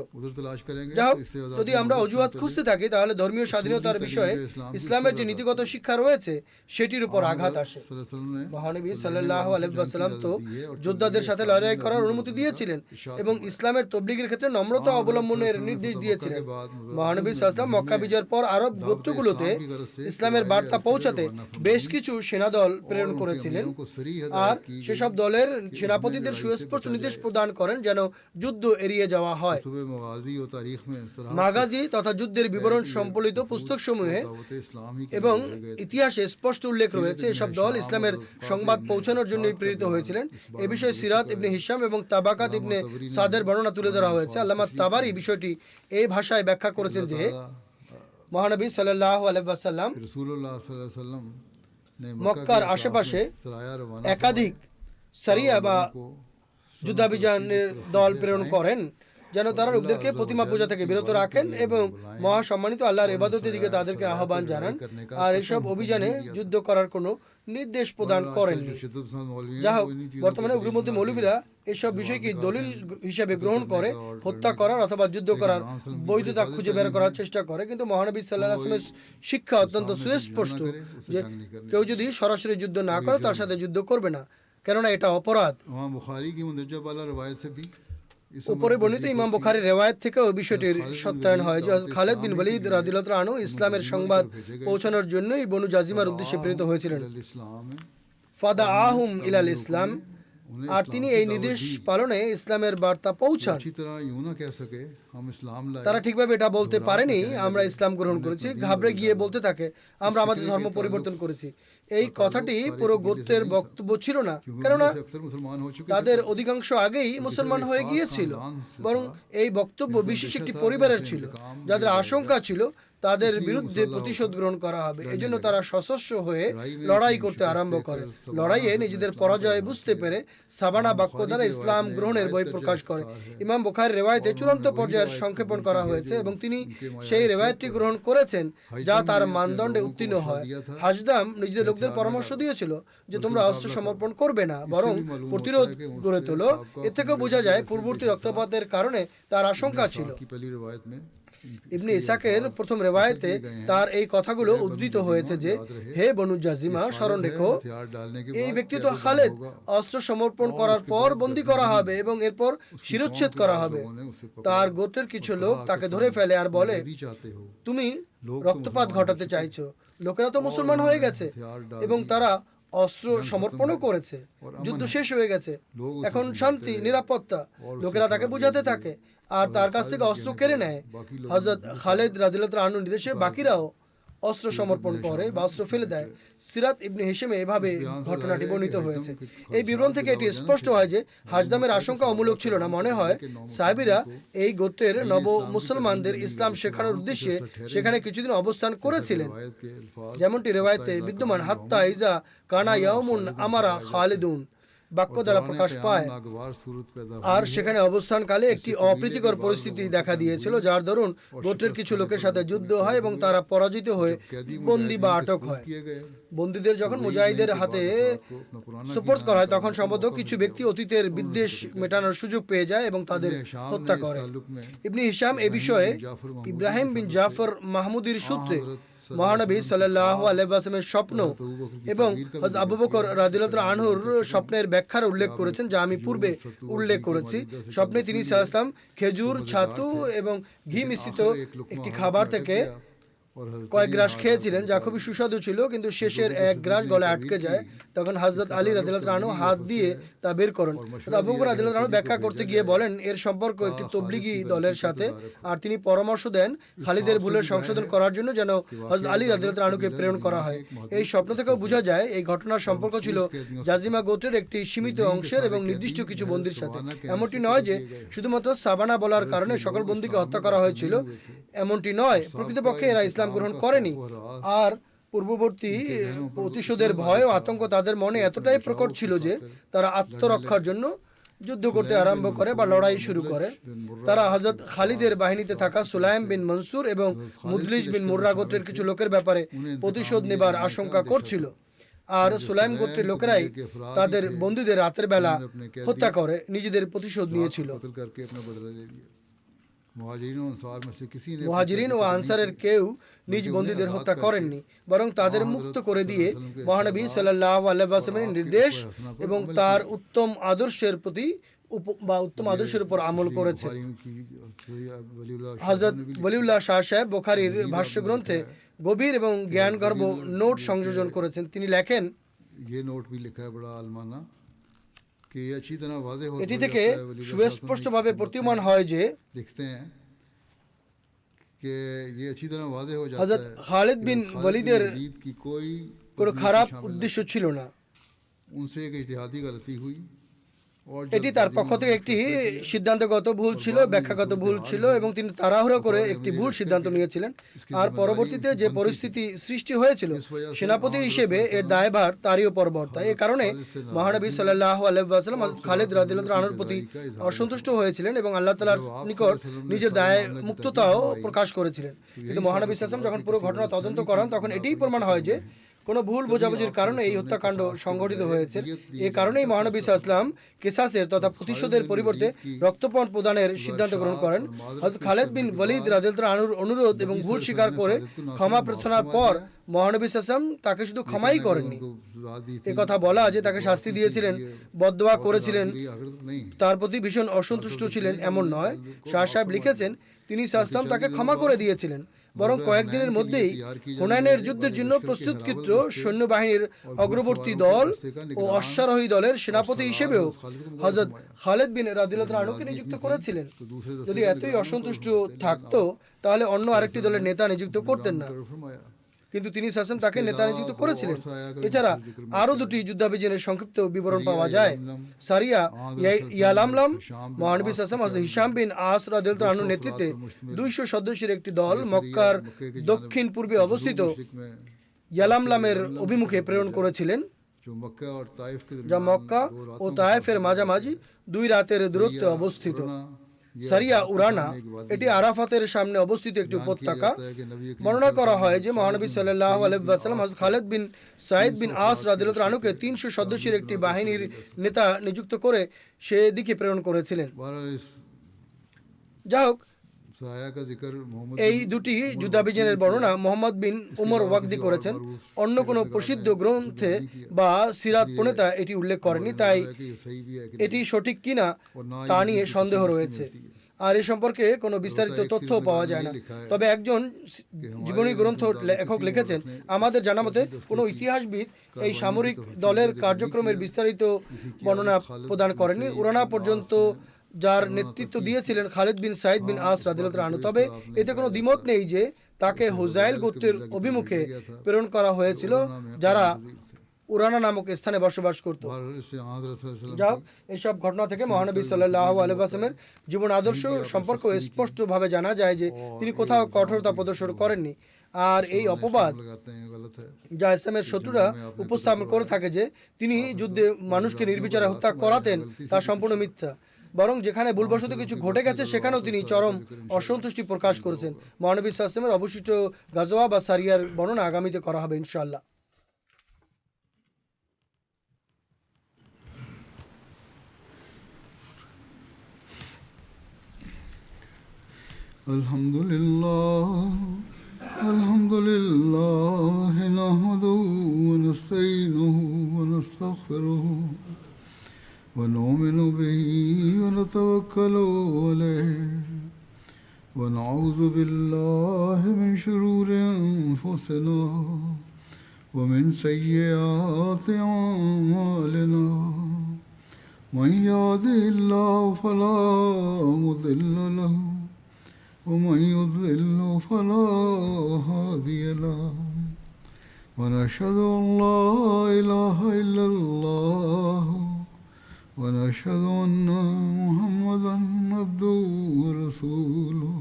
যাই হোক, যদি আমরা অজুহাত খুঁজতে থাকি তাহলে ধর্মীয় স্বাধীনতার বিষয়ে ইসলামের যে নীতিগত শিক্ষা রয়েছে সেটির উপর আঘাত আসে। মহানবী সাল্লাল্লাহু আলাইহি ওয়াসাল্লাম তো যোদ্ধাদের সাথে লড়াই করার অনুমতি দিয়েছিলেন এবং ইসলামের তবলিগের ক্ষেত্রে নম্রতা অবলম্বনের নির্দেশ দিয়েছিলেন। মহানবী সাল্লাল্লাহু আলাইহি ওয়াসাল্লাম মক্কা বিজয়ের পর আরব গোত্রগুলোতে ইসলামের বার্তা পৌঁছাতে বেশ কিছু সেনাদল প্রেরণ করেছিলেন, আর সেসব দলের সেনাপতিদের সুস্পষ্ট নির্দেশ প্রদান করেন যেন যুদ্ধ এড়িয়ে যাওয়া হয়। মাগাজি তথা যুদ্ধের বিবরণ সম্বলিত পুস্তকসমূহে এবং ইতিহাসে স্পষ্ট উল্লেখ রয়েছে এসব দল ইসলামের সংবাদ পৌঁছানোর জন্যই প্রেরিত হয়েছিলেন। এ বিষয়ে সিরাত ইবনে হিশাম এবং তাবাকাত ইবনে সাদের বর্ণনা তুলে ধরা হয়েছে। আল্লামা তাবারি বিষয়টি এই ভাষায় ব্যাখ্যা করেছেন যে মহানবী সাল্লাল্লাহু আলাইহি ওয়াসাল্লাম মক্কার আশেপাশে একাধিক সারিয়া বা যুদ্ধাভিযানের দল প্রেরণ করেন যেন তারা লোকদেরকে প্রতিমা পূজা থেকে বিরত রাখেন এবং মহাসম্মানিত আল্লাহর ইবাদতের দিকে তাদেরকে আহ্বান জানান, আর এসব অভিযানে যুদ্ধ করার কোনো নির্দেশ প্রদান করেননি। যা হোক, বর্তমানে উগ্রপন্থী মৌলবীরা এসব বিষয়কে দলিল হিসেবে গ্রহণ করে হত্যা করার অথবা যুদ্ধ করার বৈধতা খুঁজে বের করার চেষ্টা করে, কিন্তু মহানবী সাল্লাল্লাহু আলাইহি ওয়াসাল্লামের শিক্ষা অত্যন্ত সুস্পষ্ট যে কেউ যদি সরাসরি যুদ্ধ না করে তার সাথে যুদ্ধ করবে না, কেননা এটা অপরাধ। উপরে বর্ণিত ইমাম বুখারীর রিওয়ায়াত থেকে ওই বিষয়টির সত্যায়ন হয় যে খালিদ বিন ওয়ালিদ রাদিয়াল্লাহু আনহু ইসলামের সংবাদ পৌঁছানোর জন্যই বনু জাজিমার উদ্দেশ্যে প্রেরিত হয়েছিলেন। ফাদাআহুম ইলাল ইসলাম, আর তিনি এই নির্দেশ পালনে ইসলামের বার্তা পৌঁছান। তারা ঠিকভাবে এটা বলতে পারেনি আমরা ইসলাম গ্রহণ করেছি, ঘাবড়ে গিয়ে বলতে থাকে আমরা আমাদের ধর্ম পরিবর্তন করেছি। এই কথাটি পুরো গোত্রের বক্তব্য ছিল না, কেননা তাদের অধিকাংশ আগেই মুসলমান হয়ে গিয়েছিল, বরং এই বক্তব্য বিশেষ একটি পরিবারের ছিল যাদের আশঙ্কা ছিল তাদের বিরুদ্ধে প্রতিশোধ গ্রহণ করা হবে। এজন্য তারা সশস্ত্র হয়ে লড়াই করতে আরম্ভ করে। লড়াইয়ে নিজেদের পরাজয় বুঝতে পেরে সাবানা বাক্য দ্বারা ইসলাম গ্রহণের বই প্রকাশ করে। ইমাম বুখারীর রিওয়ায়াতে চূড়ান্ত পর্যায়ের সংক্ষেপণ করা হয়েছে এবং তিনি সেই রিওয়ায়াতটি গ্রহণ করেছেন যা তার মানদণ্ডে উত্তীর্ণ হয়। হাজদাম নিজেদের লোকদের পরামর্শ দিয়েছিল যে তোমরা অস্ত্র সমর্পণ করবে না, বরং প্রতিরোধ গড়ে তোলো। এর থেকেও বোঝা যায় পূর্ববর্তী রক্তপাতের কারণে তার আশঙ্কা ছিল। ইবনে ইসহাকের প্রথম রিওয়ায়াতে তার এই কথাগুলো উদ্ধৃত হয়েছে যে হে বনু জাজিমা, স্মরণ রেখো এই ব্যক্তি তো খালিদ অস্ত্র সমর্পণ করার পর বন্দী করা হবে এবং এরপর শিরচ্ছেদ করা হবে। তার গোত্রের কিছু লোক তাকে ধরে ফেলে আর বলে তুমি রক্তপাত ঘটাতে চাইছো। লোকেরা তো মুসলমান হয়ে গেছে এবং তারা অস্ত্র সমর্পণও করেছে, যুদ্ধ শেষ হয়ে গেছে, এখন শান্তি নিরাপত্তা। লোকেরা তাকে বুঝাতে থাকে আর তার কাছ থেকে অস্ত্র কেড়ে নেয়। হযরত খালিদ রাদিয়াল্লাহু তাআলা আনহুর নির্দেশে বাকিরাও অস্ত্র সমর্পণ করে বা অস্ত্র ফেলে দেয়। সিরাত ইবনে হিশামে এভাবে ঘটনাটি বর্ণিত হয়েছে। এই বিবরণ থেকে এটি স্পষ্ট হয় যে হাজদামের আশঙ্কা অমূলক ছিল না। মনে হয় সাহাবীরা এই গোত্রের নব মুসলমানদের ইসলাম শেখানোর উদ্দেশ্যে সেখানে কিছুদিন অবস্থান করেছিলেন, যেমনটি রিওয়ায়েতে বিদ্যমান। হাত্তা ইজা কানা ইয়াউমুন আমারা খালিদুন বাক্য দ্বারা প্রকাশ পায়। আর সেখানে অবস্থানকালে একটি অপ্রীতিকর পরিস্থিতি দেখা দিয়েছিল, যার দরুন গোত্রের কিছু লোকের সাথে যুদ্ধ হয় এবং তারা পরাজিত হয়ে বন্দী বা আটক হয়। বন্দীদের যখন মুজাহিদের হাতে সুপর্দ করা হয় তখন সম্ভবত কিছু ব্যক্তি অতীতের বিদ্বেষ মেটানোর সুযোগ পেয়ে যায় এবং তাদের হত্যা করে। ইবনে হিশাম এ বিষয়ে ইব্রাহিম বিন জাফর মাহমুদির সূত্রে মহানবী সাল্লাল্লাহু আলাইহি ওয়াসাল্লামের স্বপ্ন এবং হযরত আবু বকর রাদিয়াল্লাহু তাআলা আনহুর স্বপ্নের ব্যাখ্যার উল্লেখ করেছেন, যা আমি পূর্বে উল্লেখ করেছি। স্বপ্নে তিনি সাল্লাল্লাহু আলাইহি ওয়াসাল্লাম খেজুর, ছাতু এবং ঘি মিশ্রিত একটি খাবার থেকে কয়েক গ্রাস খেয়েছিলেন, যা খুবই সুস্বাদু ছিল, কিন্তু শেষের এক গ্রাস গলায় আটকে যায়। তখন হযরত আলী রাদিয়াল্লাহু তাআলা আনহু হাত দিয়ে তা বের করেন। আবু বকর রাদিয়াল্লাহু তাআলা আনহু ব্যাখ্যা করতে গিয়ে বলেন এর সম্পর্ক একটি তবলিগি দলের সাথে, আর তিনি পরামর্শ দেন খালিদের ভুলের সংশোধন করার জন্য যেন হযরত আলী রাদিয়াল্লাহু তাআলা আনহুকে প্রেরণ করা হয়। এই স্বপ্ন থেকেও বোঝা যায় এই ঘটনার সম্পর্ক ছিল জাজিমা গোত্রের একটি সীমিত অংশের এবং নির্দিষ্ট কিছু বন্দীর সাথে। এমনটি নয় যে শুধুমাত্র সাবানা বলার কারণে সকল বন্দীকে হত্যা করা হয়েছিল, এমনটি নয়। প্রকৃতপক্ষে এরা ইসলাম গ্রহণ করেনি, আর পূর্ববর্তী প্রতিশোধের ভয় ও আতঙ্ক তাদের মনে এতটাই প্রকট ছিল যে তারা আত্মরক্ষার জন্য যুদ্ধ করতে আরম্ভ করে বা লড়াই শুরু করে। তারা হযরত খালিদের বাহিনীতে থাকা সুলাইম বিন মনসুর এবং মুদলিজ বিন মুররা গোত্রের কিছু লোকের ব্যাপারে প্রতিশোধ নেবার আশঙ্কা করছিল, আর সুলাইম গোত্রের লোকেরাই তাদের বন্দীদের রাতের বেলা হত্যা করে নিজেদের প্রতিশোধ নিয়েছিল। মুহাজিরিন ও আনসারের কেউ নিজ বন্দীদের হত্যা করেননি, বরং তাদের মুক্ত করে দিয়ে মহানবী সাল্লাল্লাহু আলাইহি ওয়াসাল্লামের নির্দেশ এবং তার উত্তম আদর্শের প্রতি উত্তম আদর্শের উপর আমল করেছে। হযরত ওয়ালিউল্লাহ শাহ সাহেব বুখারীর ভাষ্য গ্রন্থে গভীর এবং জ্ঞানগর্ভ নোট সংযোজন করেছেন। তিনি লেখেন, এটি থেকে সুস্পষ্টভাবে প্রতীয়মান হয় যে হযরত খালিদ বিন ওয়ালিদের কোনো খারাপ উদ্দেশ্য ছিল না। এটি তার পক্ষ থেকে একটি সিদ্ধান্তগত ভুল ছিল, ব্যাখ্যাগত ভুল ছিল, এবং তিনি তাড়াহুড়ো করে একটি ভুল সিদ্ধান্ত নিয়েছিলেন। আর পরবর্তীতে যে পরিস্থিতি সৃষ্টি হয়েছিল, সেনাপতি হিসেবে এর দায়ভার তারই উপর বর্তায়। এই কারণে মহানবী সাল্লাল্লাহু আলাইহি ওয়াসাল্লাম হযরত খালিদ রাদিয়াল্লাহু আনহুর প্রতি অসন্তুষ্ট হয়েছিলেন এবং আল্লাহ তাআলার নিকট নিজের দায় মুক্ততাও প্রকাশ করেছিলেন। কিন্তু মহানবী সাল্লাল্লাহু আলাইহি ওয়াসাল্লাম যখন পুরো ঘটনা তদন্ত করেন তখন এটিই প্রমাণ হয় যে কোনো ভুল বোঝাবুঝির কারণে এই হত্যাকাণ্ড সংঘটিত হয়েছে। এ কারণেই মহানবী সাল্লাল্লাহু আলাইহি ওয়াসাল্লাম কিসাসের তথা প্রতিশোধের পরিবর্তে রক্তপাত প্রদানের সিদ্ধান্ত গ্রহণ করেন। হযরত খালিদ বিন ওয়ালিদ রাদিয়াল্লাহু আনহুর অনুরোধ এবং ভুল স্বীকার করে ক্ষমা প্রার্থনার পর মহানবী সাল্লাল্লাহু আলাইহি ওয়াসাল্লাম তাকে শুধু ক্ষমাই করেননি, এ কথা বলা যে তাকে শাস্তি দিয়েছিলেন, বদদোয়া করেছিলেন, তার প্রতি ভীষণ অসন্তুষ্ট ছিলেন এমন নয়। শাহ সাহেব লিখেছেন তিনি সাল্লাল্লাহু আলাইহি ওয়াসাল্লাম তাকে ক্ষমা করে দিয়েছিলেন, বরং কয়েকদিনের মধ্যেই হুনাইনের যুদ্ধের জন্য প্রস্তুতকৃত সৈন্যবাহিনীর অগ্রবর্তী দল ও অশ্বারোহী দলের সেনাপতি হিসেবেও হযরত খালিদ বিন রাদিয়াল্লাহু তাআলা আনহুকে নিযুক্ত করেছিলেন। যদি এতই অসন্তুষ্ট থাকতো তাহলে অন্য আরেকটি দলের নেতা নিযুক্ত করতেন না, কিন্তু তিনি সাসম তাকে নেতা নিযুক্ত করেছিলেন। এছাড়া আরও দুটি যুদ্ধাভিযানের সংক্ষিপ্ত বিবরণ পাওয়া যায়। সারিয়া ইয়ালামলাম, মহানবী সাসম হযরত হিশাম বিন আস রাদিয়াল্লাহু তাআলা আনহুর নেতৃত্বে 200 সদস্যের একটি দল মক্কার দক্ষিণ পূর্বে অবস্থিত ইয়ালামলামের অভিমুখে প্রেরণ করেছিলেন, যা মক্কা ও তায়েফের মাঝামাঝি 2 রাতের দূরত্বে অবস্থিত। সারিয়া উরানা, এটি আরাফাতের সামনে অবস্থিত একটি উপত্যকা। বর্ণনা করা হয় যে মহানবী সাল্লাল্লাহু আলাইহি ওয়াসাল্লাম হযরত খালিদ বিন সাইদ বিন আস রাদিয়াল্লাহু তাআলা আনহুকে 300 সদস্যের একটি বাহিনীর নেতা নিযুক্ত করে সেদিকে প্রেরণ করেছিলেন। যাই হোক, এই দুটি যুদ্ধাভিযানের বর্ণনা মোহাম্মদ বিন উমর ওয়াকদি করেছেন। অন্য কোনো প্রসিদ্ধ গ্রন্থে বা সিরাত প্রণেতা এটি উল্লেখ করেনি, তাই এটি সঠিক কিনা তা নিয়ে সন্দেহ রয়েছে। আর এ সম্পর্কে কোনো বিস্তারিত তথ্য পাওয়া যায় না। তবে একজন জীবনী গ্রন্থ লেখক লিখেছেন, আমাদের জানা মতে কোনো ইতিহাসবিদ এই সামরিক দলের কার্যক্রমের বিস্তারিত বর্ণনা প্রদান করেননি। উরানা পর্যন্ত যার নেতৃত্ব দিয়েছিলেন খালিদ বিন সাইদ বিন আস রাদিয়াল্লাহু আনহু। তবে এতে কোনো দ্বিমত নেই যে তাকে হুজাইল গোত্রের অভিমুখে প্রেরণ করা হয়েছিল, যারা উরানা নামক স্থানে বসবাস করত। যাও, এইসব ঘটনা থেকে মহানবী সাল্লাল্লাহু আলাইহি ওয়াসাল্লামের জীবন আদর্শ সম্পর্কে স্পষ্টভাবে জানা যায় যে তিনি কোথাও কঠোরতা প্রদর্শন করেননি। আর এই অপবাদ যা ইসলামের শত্রুরা উপস্থাপন করে থাকে যে তিনি যুদ্ধে মানুষকে নির্বিচারে হত্যা করাতেন, তা সম্পূর্ণ মিথ্যা। বরং যেখানে ভুলবশত কিছু ঘটে গেছে সেখানেও তিনি চরম অসন্তুষ্টি প্রকাশ করেছেন। মহানবী সাল্লাল্লাহু আলাইহি ওয়াসাল্লামের অবশিষ্ট গাজওয়া বা সারিয়ার বর্ণনা আগামীতে করা হবে ইনশাআল্লাহ। আলহামদুলিল্লাহ নাহমাদুহু ওয়া নাস্তাঈনুহু ওয়া নাস্তাগফিরুহু ওয়া নু'মিনু বিহি ওয়া নাতাওয়াক্কালু আলাইহি ওয়া নাউযু বিল্লাহি মিন শুরুরি আনফুসিনা ওয়া মিন সাইয়্যাতি আ'মালিনা মান ইয়াহদিহিল্লাহু ফালা মুদিল্লা লাহু ومن يضلل فلا هادي له ونشهد أن لا إله إلا الله ونشهد أن محمدا عبده ورسوله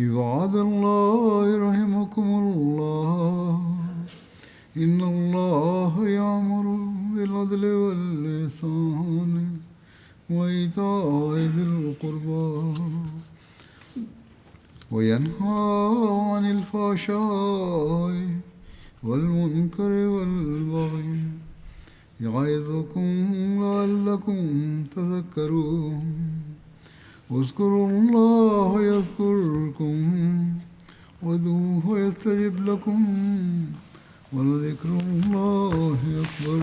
عباد الله رحمكم الله إن الله يأمر بالعدل والإحسان وإيتاء ذي القربى وينهى عن الفحشاء والمنكر والبغي يعظكم لعلكم تذكرون اذكروا الله يذكركم وادعوه يستجب لكم ولذكر الله أكبر.